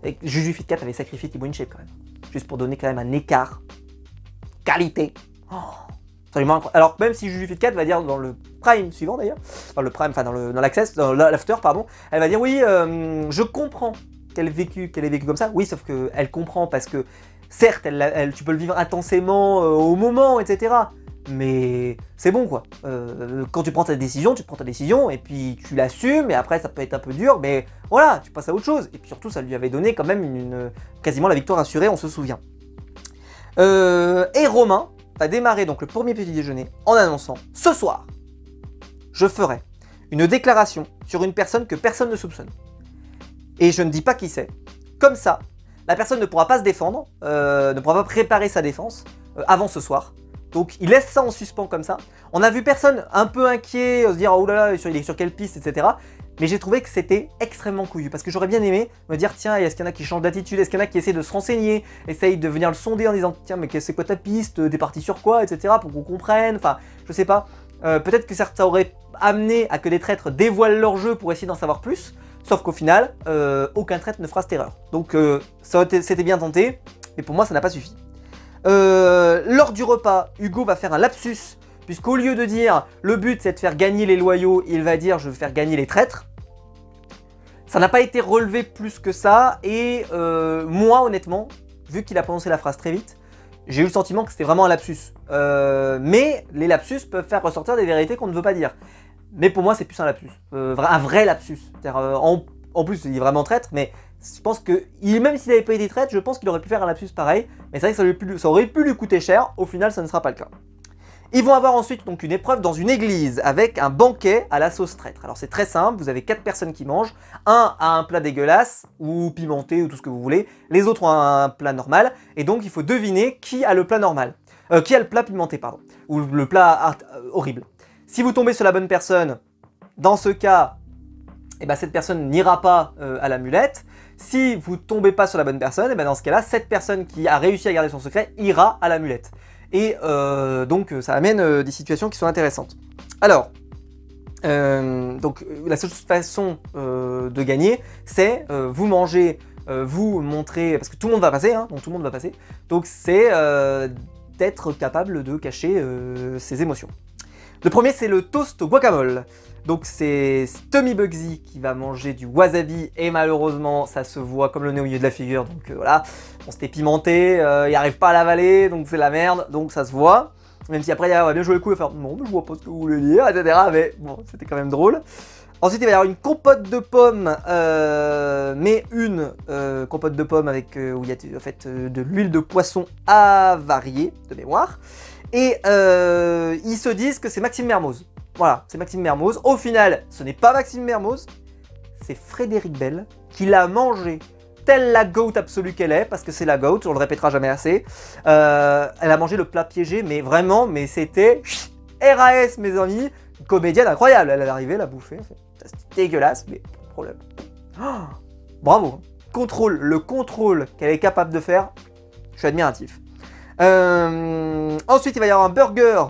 et Juju Fit 4 avait sacrifié Thibaut InShape quand même. Juste pour donner quand même un écart qualité. Oh, absolument incroyable. Alors même si Juju Fit 4 va dire dans le prime suivant d'ailleurs, enfin le prime, enfin dans l'access, dans l'after pardon, elle va dire oui, je comprends qu'elle ait vécu comme ça. Oui, sauf que elle comprend parce que certes, tu peux le vivre intensément au moment, etc. Mais c'est bon quoi, quand tu prends ta décision, tu prends ta décision et puis tu l'assumes et après ça peut être un peu dur mais voilà, tu passes à autre chose. Et puis surtout ça lui avait donné quand même quasiment la victoire assurée, on se souvient. Et Romain va démarrer donc le premier petit déjeuner en annonçant « Ce soir, je ferai une déclaration sur une personne que personne ne soupçonne. Et je ne dis pas qui c'est. Comme ça, la personne ne pourra pas se défendre, ne pourra pas préparer sa défense avant ce soir. » Donc il laisse ça en suspens comme ça. On a vu personne un peu inquiet, se dire oh là là, il est sur quelle piste, etc. Mais j'ai trouvé que c'était extrêmement couillu. Parce que j'aurais bien aimé me dire tiens, est-ce qu'il y en a qui changent d'attitude, est-ce qu'il y en a qui essaient de se renseigner, essayent de venir le sonder en disant tiens mais c'est quoi ta piste, t'es parti sur quoi, etc. pour qu'on comprenne, enfin je sais pas. Peut-être que certains auraient amené à que des traîtres dévoilent leur jeu pour essayer d'en savoir plus. Sauf qu'au final, aucun traître ne fera cette erreur. Donc c'était bien tenté, mais pour moi ça n'a pas suffi. Lors du repas, Hugo va faire un lapsus, puisqu'au lieu de dire le but c'est de faire gagner les loyaux, il va dire je veux faire gagner les traîtres. Ça n'a pas été relevé plus que ça, et moi honnêtement, vu qu'il a prononcé la phrase très vite, j'ai eu le sentiment que c'était vraiment un lapsus. Mais les lapsus peuvent faire ressortir des vérités qu'on ne veut pas dire. Mais pour moi c'est plus un lapsus, un vrai lapsus. En plus il est vraiment traître, mais je pense que, même s'il n'avait pas été traître, je pense qu'il aurait pu faire un lapsus pareil. Mais c'est vrai que ça aurait pu lui coûter cher, au final ça ne sera pas le cas. Ils vont avoir ensuite donc une épreuve dans une église, avec un banquet à la sauce traître. Alors c'est très simple, vous avez 4 personnes qui mangent, un a un plat dégueulasse, ou pimenté, ou tout ce que vous voulez, les autres ont un plat normal, et donc il faut deviner qui a le plat normal. Qui a le plat pimenté, pardon, ou le plat horrible. Si vous tombez sur la bonne personne, dans ce cas, eh ben, cette personne n'ira pas à l'amulette. Si vous tombez pas sur la bonne personne, et ben dans ce cas-là, cette personne qui a réussi à garder son secret ira à l'amulette. Et donc ça amène des situations qui sont intéressantes. Alors, donc la seule façon de gagner, c'est vous manger, vous montrer, parce que tout le monde va passer, hein, donc tout le monde va passer. Donc c'est d'être capable de cacher ses émotions. Le premier, c'est le toast guacamole. Donc c'est Tommy Bugsy qui va manger du wasabi et malheureusement ça se voit comme le nez au milieu de la figure, donc voilà, bon, c'était pimenté, il n'arrive pas à l'avaler, donc c'est la merde, donc ça se voit. Même si après il va bien jouer le coup et faire non mais je vois pas ce que vous voulez dire, etc. Mais bon, c'était quand même drôle. Ensuite il va y avoir une compote de pommes, mais une compote de pommes avec où il y a en fait de l'huile de poisson avariée de mémoire. Et ils se disent que c'est Maxime Mermoz. Voilà, c'est Maxime Mermoz. Au final, ce n'est pas Maxime Mermoz, c'est Frédéric Bell qui l'a mangé telle la goat absolue qu'elle est, parce que c'est la goat, on le répétera jamais assez. Elle a mangé le plat piégé, mais vraiment, mais c'était RAS, mes amis, une comédienne incroyable. Elle est arrivée, elle a bouffé, c'était dégueulasse, mais pas de problème. Oh, bravo, le contrôle qu'elle est capable de faire, je suis admiratif. Ensuite, il va y avoir un burger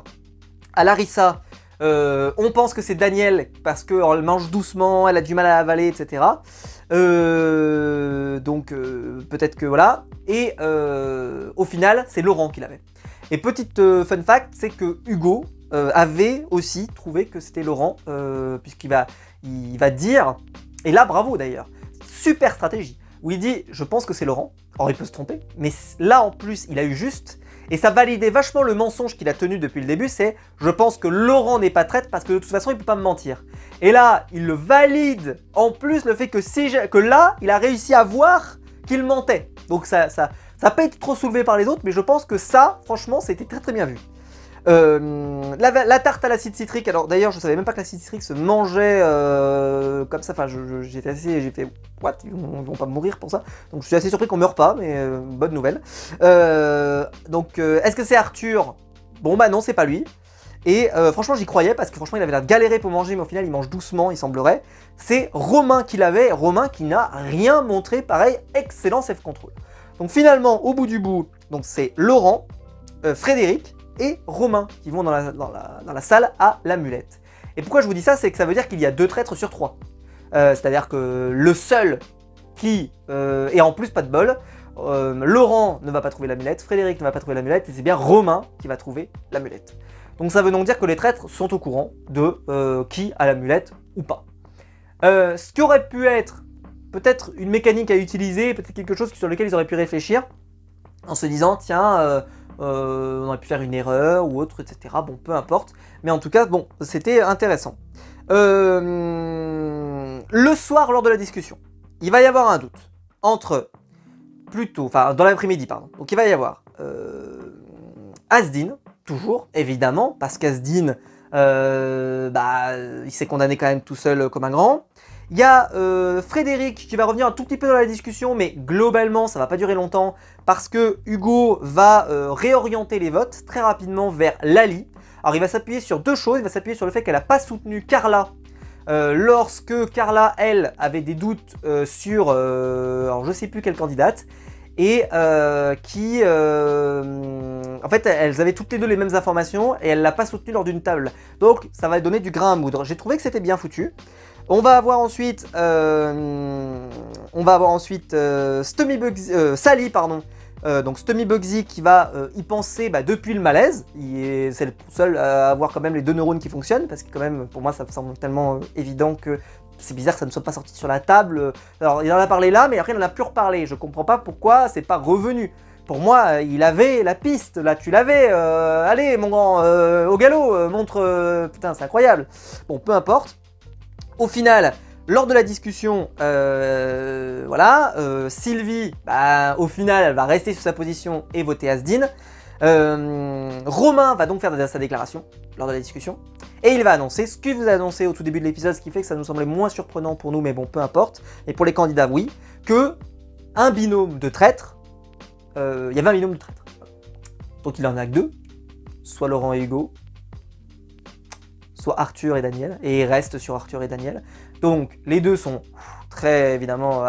à Larissa. On pense que c'est Daniel parce qu'elle mange doucement, elle a du mal à avaler, etc. Donc peut-être que voilà. Et au final, c'est Laurent qui l'avait. Et petite fun fact, c'est que Hugo avait aussi trouvé que c'était Laurent, puisqu'il va dire, et là bravo d'ailleurs, super stratégie, où il dit je pense que c'est Laurent. Alors il peut se tromper, mais là en plus il a eu juste. Et ça validait vachement le mensonge qu'il a tenu depuis le début, c'est « Je pense que Laurent n'est pas traître parce que de toute façon, il ne peut pas me mentir. » Et là, il le valide en plus le fait que là, il a réussi à voir qu'il mentait. Donc ça n'a pas été trop soulevé par les autres, mais je pense que ça, franchement, c'était très très bien vu. La tarte à l'acide citrique, alors d'ailleurs je savais même pas que l'acide citrique se mangeait comme ça, enfin j'étais assez, j'ai fait what, ils vont pas mourir pour ça, donc je suis assez surpris qu'on meure pas, mais bonne nouvelle. Donc est-ce que c'est Arthur? Bon bah non, c'est pas lui. Et franchement j'y croyais parce que franchement il avait l'air de galérer pour manger, mais au final il mange doucement, il semblerait. C'est Romain qui l'avait, Romain qui n'a rien montré, pareil, excellent self control. Donc finalement au bout du bout, donc c'est Laurent, Frédéric et Romain qui vont dans la salle à l'amulette. Et pourquoi je vous dis ça, c'est que ça veut dire qu'il y a 2 traîtres sur 3. C'est-à-dire que le seul qui, et en plus pas de bol, Laurent ne va pas trouver l'amulette, Frédéric ne va pas trouver l'amulette, et c'est bien Romain qui va trouver l'amulette. Donc ça veut donc dire que les traîtres sont au courant de qui a l'amulette ou pas. Ce qui aurait pu être peut-être une mécanique à utiliser, peut-être quelque chose sur lequel ils auraient pu réfléchir, en se disant tiens, on aurait pu faire une erreur ou autre, etc. Bon, peu importe. Mais en tout cas, bon, c'était intéressant. Le soir, lors de la discussion, il va y avoir un doute entre, enfin, dans l'après-midi, pardon. Donc, il va y avoir Asdin, toujours, évidemment, parce qu'Asdin, il s'est condamné quand même tout seul comme un grand. Il y a Frédéric qui va revenir un tout petit peu dans la discussion, mais globalement ça va pas durer longtemps parce que Hugo va réorienter les votes très rapidement vers Lali. Alors il va s'appuyer sur 2 choses, il va s'appuyer sur le fait qu'elle n'a pas soutenu Carla lorsque Carla, elle, avait des doutes sur, alors je sais plus quelle candidate, et en fait elles avaient toutes les deux les mêmes informations et elle l'a pas soutenue lors d'une table. Donc ça va donner du grain à moudre. J'ai trouvé que c'était bien foutu. On va avoir ensuite, Sally, pardon. Donc Stummy Bugsy qui va y penser depuis le malaise. C'est le seul à avoir quand même les 2 neurones qui fonctionnent, parce que quand même, pour moi, ça me semble tellement évident que c'est bizarre que ça ne soit pas sorti sur la table. Alors il en a parlé là, mais après il n'en a plus reparlé. Je comprends pas pourquoi c'est pas revenu. Pour moi, il avait la piste, là tu l'avais. Allez mon grand, au galop, montre... putain, c'est incroyable. Bon, peu importe. Au final, lors de la discussion, Sylvie, au final, elle va rester sur sa position et voter Asdin. Romain va donc faire sa déclaration lors de la discussion. Et il va annoncer ce que vous avez annoncé au tout début de l'épisode, ce qui fait que ça nous semblait moins surprenant pour nous, mais bon, peu importe. Et pour les candidats, oui, que un binôme de traîtres, il y avait un binôme de traîtres. Donc il en a que 2, soit Laurent et Hugo, soit Arthur et Daniel, et il reste sur Arthur et Daniel. Donc les 2 sont très, évidemment,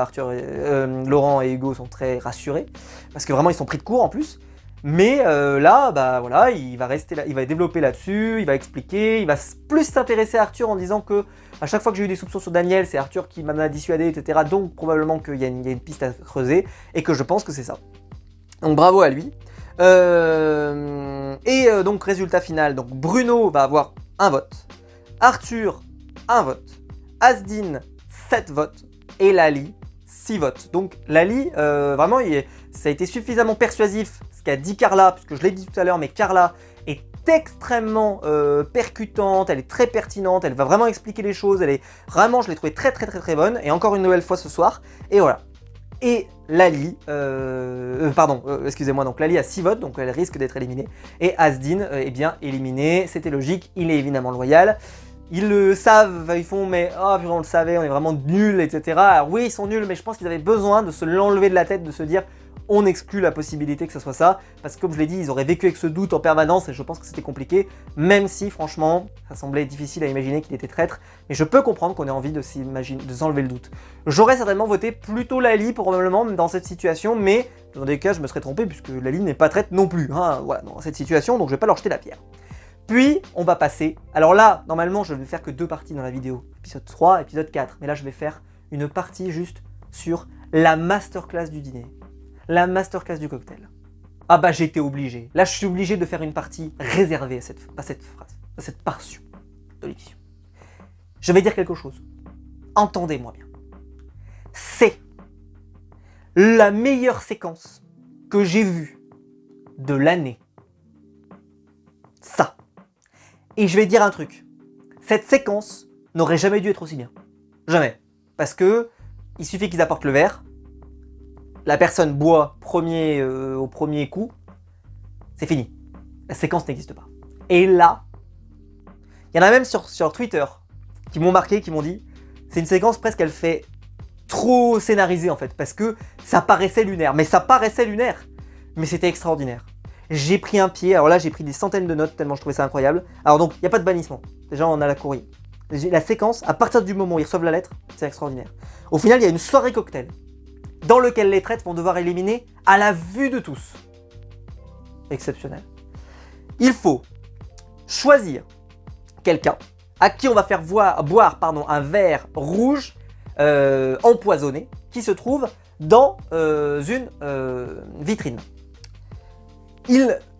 Laurent et Hugo sont très rassurés, parce que vraiment ils sont pris de court en plus. Mais là, voilà, il va rester là, il va développer là-dessus, il va expliquer, il va plus s'intéresser à Arthur en disant que à chaque fois que j'ai eu des soupçons sur Daniel, c'est Arthur qui m'en a dissuadé, etc. Donc probablement qu'il y a une piste à creuser, et que je pense que c'est ça. Donc bravo à lui. Donc résultat final, donc Bruno va avoir 1 vote, Arthur 1 vote, Asdin 7 votes et Lali 6 votes. Donc Lali, vraiment, ça a été suffisamment persuasif ce qu'a dit Carla, puisque je l'ai dit tout à l'heure, mais Carla est extrêmement percutante, elle est très pertinente, elle va vraiment expliquer les choses, elle est vraiment, je l'ai trouvée très bonne, et encore une nouvelle fois ce soir, et voilà. Et Lali, excusez-moi, donc Lali a 6 votes, donc elle risque d'être éliminée, et Asdin est bien éliminé, c'était logique, il est évidemment loyal. Ils le savent, ils font mais oh on le savait, on est vraiment nuls, etc. Alors oui, ils sont nuls, mais je pense qu'ils avaient besoin de se l'enlever de la tête, de se dire on exclut la possibilité que ce soit ça, parce que comme je l'ai dit, ils auraient vécu avec ce doute en permanence et je pense que c'était compliqué, même si franchement, ça semblait difficile à imaginer qu'il était traître, mais je peux comprendre qu'on ait envie de s'enlever le doute. J'aurais certainement voté plutôt Lali probablement dans cette situation, mais dans des cas je me serais trompé puisque Lali n'est pas traître non plus, hein, voilà, dans cette situation, donc je vais pas leur jeter la pierre. Puis, on va passer... Alors là, normalement, je vais faire que 2 parties dans la vidéo. Épisode 3, épisode 4. Mais là, je vais faire une partie juste sur la masterclass du dîner. La masterclass du cocktail. Ah bah, j'ai été obligé. Là, je suis obligé de faire une partie réservée à cette phrase, à cette portion de l'émission. Je vais dire quelque chose. Entendez-moi bien. C'est la meilleure séquence que j'ai vue de l'année. Ça. Et je vais dire un truc. Cette séquence n'aurait jamais dû être aussi bien. Jamais. Parce que il suffit qu'ils apportent le verre. La personne boit au premier coup. C'est fini. La séquence n'existe pas. Et là, il y en a même sur Twitter qui m'ont marqué, qui m'ont dit c'est une séquence presque, elle fait trop scénarisée en fait. Parce que ça paraissait lunaire. Mais ça paraissait lunaire. Mais c'était extraordinaire. J'ai pris un pied, alors là j'ai pris des centaines de notes tellement je trouvais ça incroyable. Alors donc, il n'y a pas de bannissement. Déjà on a la courrier. La séquence, à partir du moment où ils reçoivent la lettre, c'est extraordinaire. Au final, il y a une soirée cocktail dans lequel les traîtres vont devoir éliminer à la vue de tous. Exceptionnel. Il faut choisir quelqu'un à qui on va faire boire un verre rouge empoisonné qui se trouve dans une vitrine.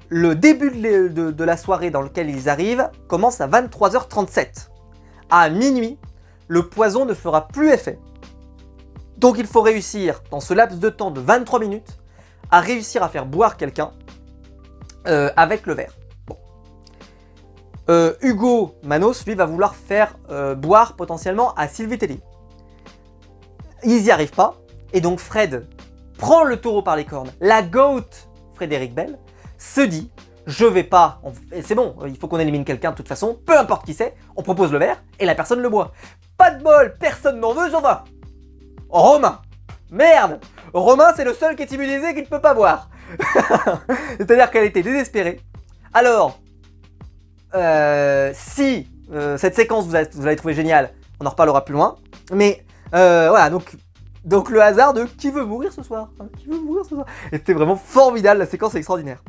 Le début de la soirée dans laquelle ils arrivent commence à 23h37. À minuit, le poison ne fera plus effet. Donc il faut réussir, dans ce laps de temps de 23 minutes, à réussir à faire boire quelqu'un avec le verre. Bon. Hugo Manos, lui, va vouloir faire boire potentiellement à Sylvie Tellier. Ils n'y arrivent pas, et donc Fred prend le taureau par les cornes. La GOAT, Frédéric Bell, se dit, je vais pas, c'est bon, il faut qu'on élimine quelqu'un de toute façon, peu importe qui c'est, on propose le verre et la personne le boit. Pas de bol, personne n'en veut, sauf un. Romain. Merde, Romain c'est le seul qui est immunisé qui ne peut pas boire. C'est-à-dire qu'elle était désespérée. Alors, si cette séquence vous allez trouver géniale, on en reparlera plus loin, mais voilà, donc le hasard de qui veut mourir ce soir, hein, qui veut mourir ce soir. Et c'était vraiment formidable, la séquence est extraordinaire.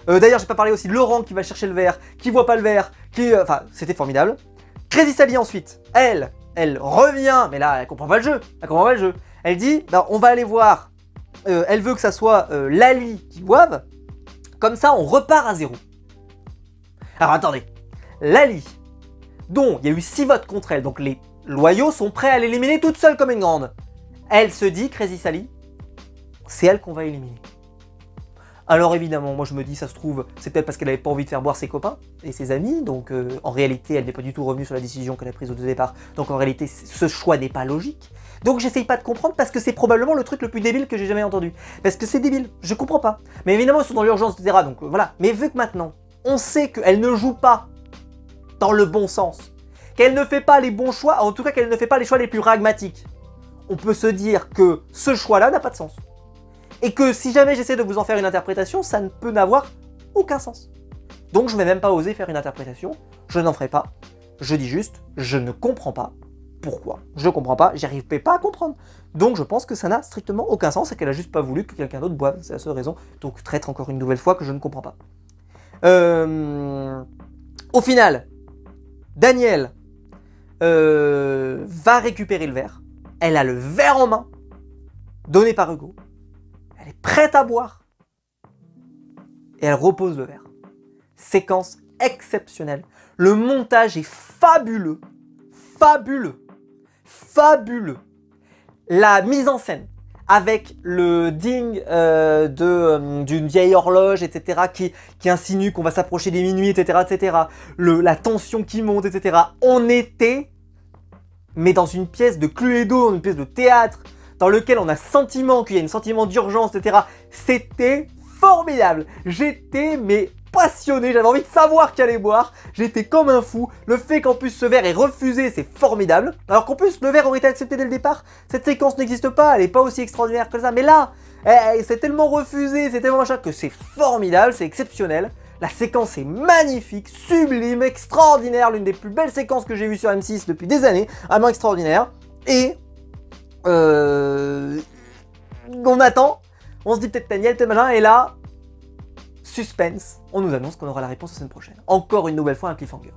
D'ailleurs, j'ai pas parlé aussi de Laurent qui va chercher le verre, qui voit pas le verre, enfin, c'était formidable. Crazy Sally ensuite, elle revient, mais là, elle comprend pas le jeu, Elle dit, bah, on va aller voir, elle veut que ça soit Lali qui boive, comme ça, on repart à 0. Alors attendez, Lali, dont il y a eu 6 votes contre elle, donc les loyaux sont prêts à l'éliminer toute seule comme une grande. Elle se dit, Crazy Sally, c'est elle qu'on va éliminer. Alors évidemment, moi je me dis, ça se trouve, c'est peut-être parce qu'elle n'avait pas envie de faire boire ses copains et ses amis, donc en réalité, elle n'est pas du tout revenue sur la décision qu'elle a prise au départ, donc en réalité, ce choix n'est pas logique. Donc j'essaye pas de comprendre parce que c'est probablement le truc le plus débile que j'ai jamais entendu. Parce que c'est débile, je comprends pas. Mais évidemment, ils sont dans l'urgence, etc. Donc voilà. Mais vu que maintenant, on sait qu'elle ne joue pas dans le bon sens, qu'elle ne fait pas les bons choix, en tout cas qu'elle ne fait pas les choix les plus pragmatiques, on peut se dire que ce choix-là n'a pas de sens. Et que si jamais j'essaie de vous en faire une interprétation, ça ne peut n'avoir aucun sens. Donc je ne vais même pas oser faire une interprétation, je n'en ferai pas. Je dis juste, je ne comprends pas pourquoi. Je comprends pas, j'arrivais pas à comprendre. Donc je pense que ça n'a strictement aucun sens et qu'elle a juste pas voulu que quelqu'un d'autre boive, c'est la seule raison. Donc traître encore une nouvelle fois que je ne comprends pas. Au final, Danielle va récupérer le verre. Elle a le verre en main, donné par Hugo. Elle est prête à boire. Et elle repose le verre. Séquence exceptionnelle. Le montage est fabuleux. Fabuleux. Fabuleux. La mise en scène, avec le ding d'une vieille horloge, etc., qui insinue qu'on va s'approcher des minuit, etc., etc., la tension qui monte, etc. On était, mais dans une pièce de Cluedo, une pièce de théâtre, dans lequel on a sentiment qu'il y a un sentiment d'urgence, etc. C'était formidable. J'étais, mais passionné, j'avais envie de savoir qui allait boire, j'étais comme un fou. Le fait qu'en plus ce verre est refusé, c'est formidable. Alors qu'en plus le verre aurait été accepté dès le départ, cette séquence n'existe pas, elle n'est pas aussi extraordinaire que ça. Mais là, c'est tellement refusé, c'est tellement machin que c'est formidable, c'est exceptionnel. La séquence est magnifique, sublime, extraordinaire, l'une des plus belles séquences que j'ai vues sur M6 depuis des années, vraiment extraordinaire. Et on attend, on se dit peut-être Daniel, peut-être machin, et là, suspense, on nous annonce qu'on aura la réponse la semaine prochaine. Encore une nouvelle fois un cliffhanger.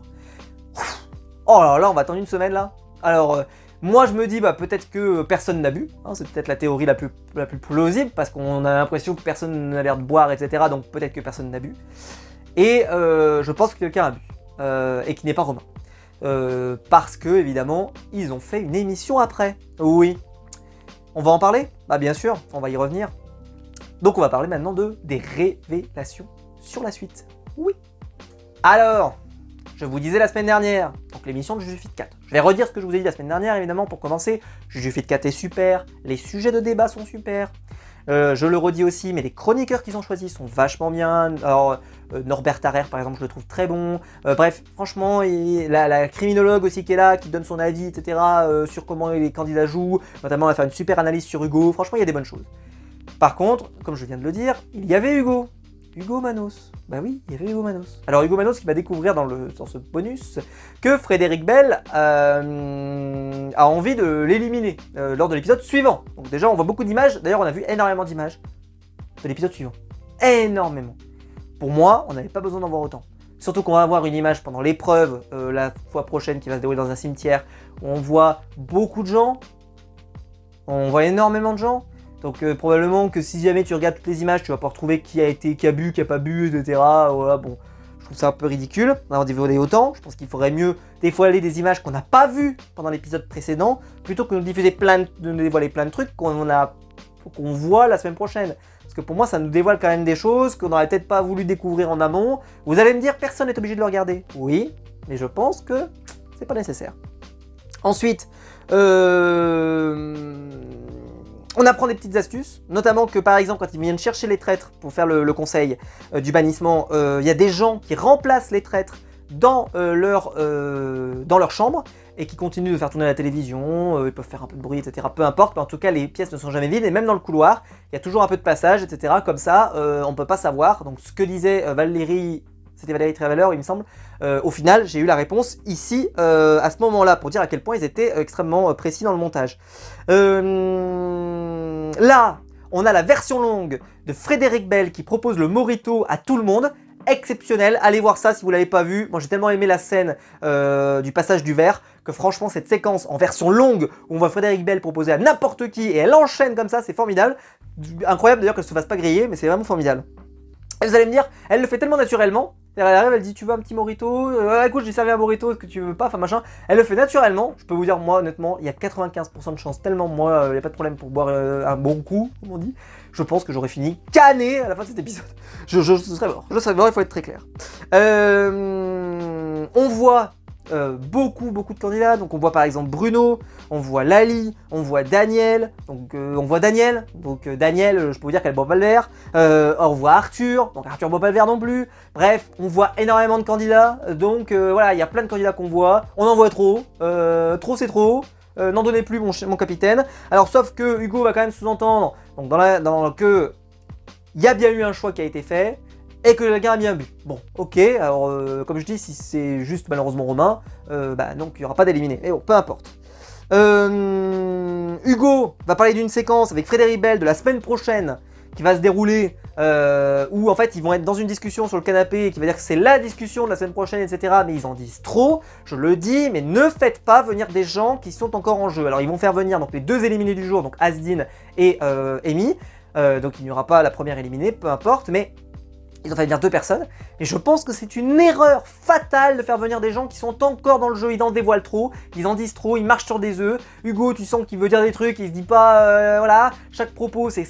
Oh là là, on va attendre une semaine là. Alors, moi je me dis, bah peut-être que personne n'a bu, hein, c'est peut-être la théorie la plus plausible, parce qu'on a l'impression que personne n'a l'air de boire, etc. Donc peut-être que personne n'a bu. Et je pense que quelqu'un a bu, et qui n'est pas Romain. Parce que, évidemment, ils ont fait une émission après. Oui. On va en parler? Bah bien sûr, on va y revenir. Donc on va parler maintenant des révélations sur la suite. Oui. Alors, je vous disais la semaine dernière, donc l'émission de Jujufit 4. Je vais redire ce que je vous ai dit la semaine dernière, évidemment, pour commencer. Jujufit 4 est super, les sujets de débat sont super. Je le redis aussi, mais les chroniqueurs qu'ils ont choisis sont vachement bien. Alors, Norbert Tarrer, par exemple, je le trouve très bon. Bref, franchement, la criminologue aussi qui est là, qui donne son avis, etc. Sur comment les candidats jouent. Notamment, elle va faire une super analyse sur Hugo. Franchement, il y a des bonnes choses. Par contre, comme je viens de le dire, il y avait Hugo. Hugo Manos. Bah oui, il y avait Hugo Manos. Alors Hugo Manos qui va découvrir dans ce bonus que Frédéric Bell a envie de l'éliminer lors de l'épisode suivant. Donc déjà on voit beaucoup d'images, d'ailleurs on a vu énormément d'images de l'épisode suivant. Énormément. Pour moi, on n'avait pas besoin d'en voir autant. Surtout qu'on va avoir une image pendant l'épreuve la fois prochaine qui va se dérouler dans un cimetière où on voit beaucoup de gens. On voit énormément de gens. Donc probablement que si jamais tu regardes toutes les images, tu vas pouvoir trouver qui a bu, qui a pas bu, etc. Voilà, bon, je trouve ça un peu ridicule d'avoir dévoilé autant. Je pense qu'il faudrait mieux dévoiler des images qu'on n'a pas vues pendant l'épisode précédent, plutôt que de dévoiler plein de trucs qu'on voit la semaine prochaine. Parce que pour moi, ça nous dévoile quand même des choses qu'on n'aurait peut-être pas voulu découvrir en amont. Vous allez me dire, personne n'est obligé de le regarder. Oui, mais je pense que c'est pas nécessaire. Ensuite, on apprend des petites astuces, notamment que par exemple quand ils viennent chercher les traîtres pour faire le conseil du bannissement, il y a des gens qui remplacent les traîtres dans leur chambre et qui continuent de faire tourner la télévision, ils peuvent faire un peu de bruit, etc. Peu importe, mais en tout cas les pièces ne sont jamais vides et même dans le couloir, il y a toujours un peu de passage, etc. Comme ça, on ne peut pas savoir. Donc ce que disait Valérie, c'était Valérie Trierweiler, il me semble. Au final, j'ai eu la réponse ici, à ce moment-là, pour dire à quel point ils étaient extrêmement précis dans le montage. Là, on a la version longue de Frédéric Bell qui propose le Morito à tout le monde. Exceptionnel, allez voir ça si vous ne l'avez pas vu. Moi j'ai tellement aimé la scène du passage du verre que franchement cette séquence en version longue où on voit Frédéric Bell proposer à n'importe qui et elle enchaîne comme ça, c'est formidable. Incroyable d'ailleurs qu'elle se fasse pas griller, mais c'est vraiment formidable. Et vous allez me dire, elle le fait tellement naturellement. Elle arrive, elle dit tu veux un petit morito, écoute j'ai servi un morito, est-ce que tu veux pas, enfin machin. Elle le fait naturellement, je peux vous dire moi honnêtement, il y a 95% de chance, tellement moi il n'y a pas de problème pour boire un bon coup, comme on dit. Je pense que j'aurais fini canné à la fin de cet épisode. Je serais mort, il faut être très clair. On voit beaucoup de candidats, donc on voit par exemple Bruno, on voit Lali, on voit Daniel, donc Daniel, je peux vous dire qu'elle boit pas le verre, on voit Arthur, donc Arthur boit pas le verre non plus, bref, on voit énormément de candidats, donc voilà, il y a plein de candidats qu'on voit, on en voit trop c'est trop, n'en donnez plus mon capitaine. Alors sauf que Hugo va quand même sous-entendre, donc que il y a bien eu un choix qui a été fait, et que quelqu'un a bien bu. Bon, ok, alors comme je dis, si c'est juste malheureusement Romain, donc il n'y aura pas d'éliminé. Mais bon, peu importe. Hugo va parler d'une séquence avec Frédéric Bell de la semaine prochaine qui va se dérouler, où en fait ils vont être dans une discussion sur le canapé, qui va dire que c'est la discussion de la semaine prochaine, etc. Mais ils en disent trop, je le dis, mais ne faites pas venir des gens qui sont encore en jeu. Alors ils vont faire venir donc les deux éliminés du jour, donc Asdin et Amy. Donc il n'y aura pas la première éliminée, peu importe, mais ils ont fait venir deux personnes, et je pense que c'est une erreur fatale de faire venir des gens qui sont encore dans le jeu, ils en dévoilent trop, ils en disent trop, ils marchent sur des œufs. Hugo, tu sens qu'il veut dire des trucs, il se dit pas, voilà, chaque propos c'est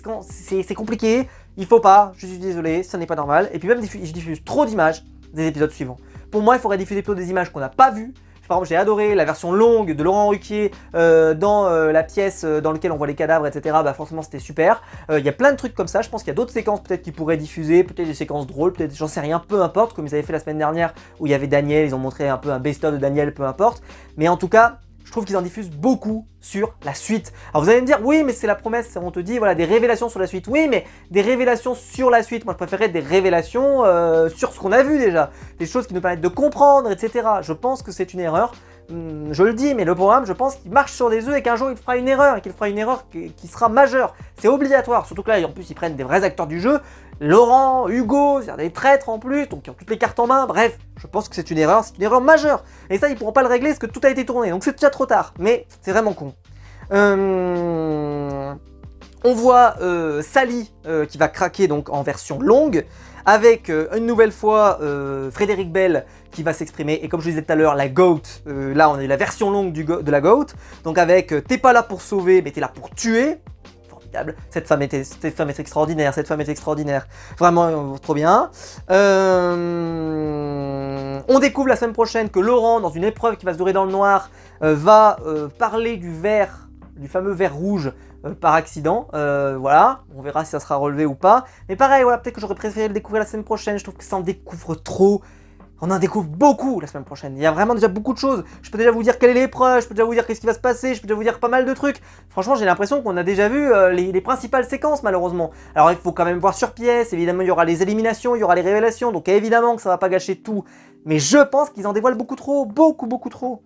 compliqué, il faut pas, je suis désolé, ça n'est pas normal. Et puis même je diffuse trop d'images des épisodes suivants. Pour moi, il faudrait diffuser plutôt des images qu'on n'a pas vues. par exemple, j'ai adoré la version longue de Laurent Ruquier dans la pièce dans laquelle on voit les cadavres, etc. Bah forcément c'était super. Il y a plein de trucs comme ça, je pense qu'il y a d'autres séquences peut-être qui pourraient diffuser, peut-être des séquences drôles, peut-être j'en sais rien, peu importe, comme ils avaient fait la semaine dernière où il y avait Daniel, ils ont montré un peu un best-of de Daniel, peu importe. Mais en tout cas, je trouve qu'ils en diffusent beaucoup sur la suite. Alors vous allez me dire, oui mais c'est la promesse, on te dit voilà des révélations sur la suite. Oui mais des révélations sur la suite, moi je préférerais des révélations sur ce qu'on a vu déjà. Des choses qui nous permettent de comprendre, etc. Je pense que c'est une erreur. Je le dis, mais le programme, je pense qu'il marche sur des œufs et qu'un jour il fera une erreur, et qu'il fera une erreur qui sera majeure. C'est obligatoire, surtout que là, en plus, ils prennent des vrais acteurs du jeu. Laurent, Hugo, c'est des traîtres en plus, donc ils ont toutes les cartes en main. Bref, je pense que c'est une erreur majeure. Et ça, ils pourront pas le régler parce que tout a été tourné, donc c'est déjà trop tard. Mais c'est vraiment con. On voit Sally qui va craquer donc en version longue, avec une nouvelle fois Frédéric Bell qui va s'exprimer, et comme je le disais tout à l'heure, la GOAT, là on est la version longue de la GOAT, donc avec t'es pas là pour sauver, mais t'es là pour tuer. Formidable, cette femme est extraordinaire, cette femme est extraordinaire, vraiment trop bien. On découvre la semaine prochaine que Laurent, dans une épreuve qui va se dérouler dans le noir, va parler du fameux verre rouge, par accident, voilà, on verra si ça sera relevé ou pas, mais pareil, voilà, peut-être que j'aurais préféré le découvrir la semaine prochaine, je trouve que ça en découvre trop, on en découvre beaucoup la semaine prochaine, il y a vraiment déjà beaucoup de choses, je peux déjà vous dire quelle est l'épreuve, je peux déjà vous dire qu'est-ce qui va se passer, je peux déjà vous dire pas mal de trucs, franchement j'ai l'impression qu'on a déjà vu les principales séquences malheureusement, alors il faut quand même voir sur pièce, évidemment il y aura les éliminations, il y aura les révélations, donc évidemment que ça va pas gâcher tout, mais je pense qu'ils en dévoilent beaucoup trop, beaucoup trop.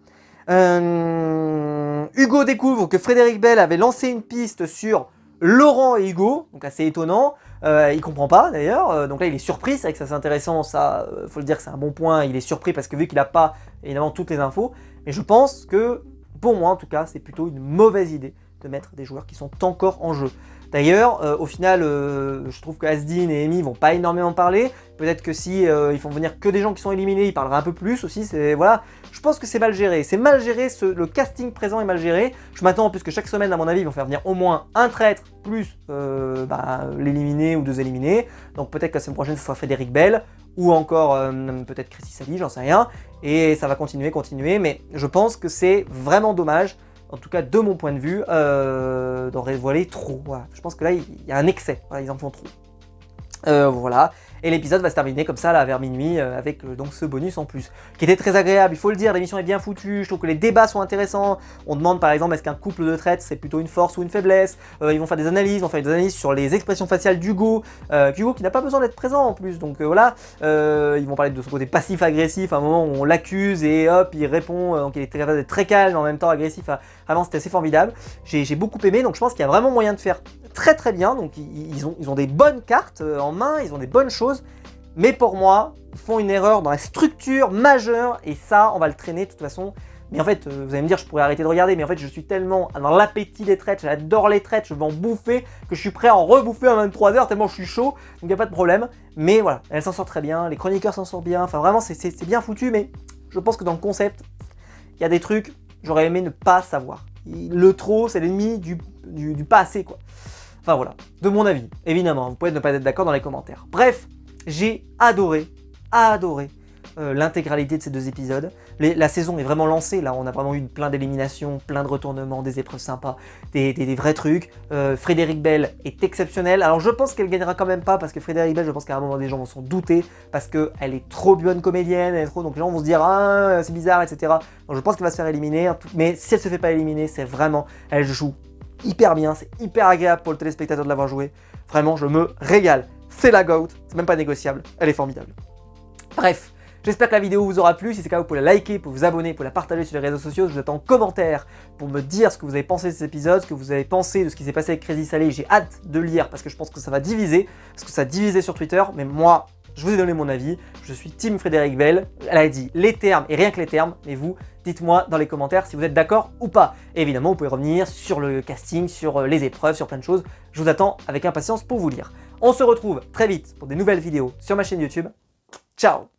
Hugo découvre que Frédéric Bell avait lancé une piste sur Laurent et Hugo, donc assez étonnant, il comprend pas d'ailleurs, donc là il est surpris, c'est vrai que ça c'est intéressant, ça faut le dire que c'est un bon point, il est surpris parce que vu qu'il n'a pas évidemment toutes les infos, mais je pense que, pour moi en tout cas, c'est plutôt une mauvaise idée de mettre des joueurs qui sont encore en jeu. D'ailleurs, au final, je trouve que Asdin et Amy vont pas énormément parler. Peut-être que si ils font venir que des gens qui sont éliminés, ils parleraient un peu plus aussi. Voilà, je pense que c'est mal géré. C'est mal géré, le casting présent est mal géré. Je m'attends, puisque chaque semaine, à mon avis, ils vont faire venir au moins un traître plus l'éliminé ou deux éliminés. Donc peut-être que la semaine prochaine, ce sera Frédéric Bell ou encore peut-être Christy Sally, j'en sais rien. Et ça va continuer, mais je pense que c'est vraiment dommage. En tout cas de mon point de vue, d'en révéler trop. Voilà. Je pense que là, il y a un excès, voilà, ils en font trop. Voilà, et l'épisode va se terminer comme ça, là, vers minuit, avec donc ce bonus en plus, qui était très agréable, il faut le dire, l'émission est bien foutue, je trouve que les débats sont intéressants, on demande par exemple, est-ce qu'un couple de traîtres, c'est plutôt une force ou une faiblesse, ils vont faire des analyses, sur les expressions faciales d'Hugo, Hugo qui n'a pas besoin d'être présent en plus, donc voilà, ils vont parler de son côté passif-agressif, à un moment où on l'accuse, et hop, il répond, donc il est capable d'être très calme, en même temps agressif, vraiment c'était assez formidable, j'ai beaucoup aimé, donc je pense qu'il y a vraiment moyen de faire très bien, donc ils ont des bonnes cartes en main, ils ont des bonnes choses, mais pour moi, ils font une erreur dans la structure majeure, et ça, on va le traîner de toute façon. Mais en fait, vous allez me dire, je pourrais arrêter de regarder, mais en fait, je suis tellement dans l'appétit des traites, j'adore les traites, je veux en bouffer, que je suis prêt à en rebouffer à 23 h tellement je suis chaud, donc il n'y a pas de problème. Mais voilà, elle s'en sort très bien, les chroniqueurs s'en sortent bien, enfin vraiment, c'est bien foutu, mais je pense que dans le concept, il y a des trucs, j'aurais aimé ne pas savoir. Le trop, c'est l'ennemi du pas assez, quoi. Enfin voilà, de mon avis, évidemment, vous pouvez ne pas être d'accord dans les commentaires. Bref, j'ai adoré l'intégralité de ces deux épisodes. La saison est vraiment lancée, là on a vraiment eu plein d'éliminations, plein de retournements, des épreuves sympas, des vrais trucs. Frédéric Bell est exceptionnelle, alors je pense qu'elle gagnera quand même pas, parce que Frédéric Bell, je pense qu'à un moment des gens vont s'en douter, parce qu'elle est trop bonne comédienne, donc les gens vont se dire ah c'est bizarre, etc. Donc je pense qu'elle va se faire éliminer, mais si elle se fait pas éliminer, c'est vraiment, elle joue hyper bien, c'est hyper agréable pour le téléspectateur de l'avoir joué. Vraiment, je me régale. C'est la GOAT, c'est même pas négociable, elle est formidable. Bref, j'espère que la vidéo vous aura plu. Si c'est le cas, vous pouvez la liker, vous pouvez vous abonner, vous pouvez la partager sur les réseaux sociaux. Je vous attends en commentaire pour me dire ce que vous avez pensé de cet épisode, ce que vous avez pensé de ce qui s'est passé avec Crazy Sally. J'ai hâte de lire parce que je pense que ça va diviser, parce que ça a divisé sur Twitter, mais moi, je vous ai donné mon avis, je suis team Frédéric Bell, elle a dit les termes et rien que les termes, mais vous, dites-moi dans les commentaires si vous êtes d'accord ou pas. Et évidemment, vous pouvez revenir sur le casting, sur les épreuves, sur plein de choses, je vous attends avec impatience pour vous lire. On se retrouve très vite pour des nouvelles vidéos sur ma chaîne YouTube, ciao!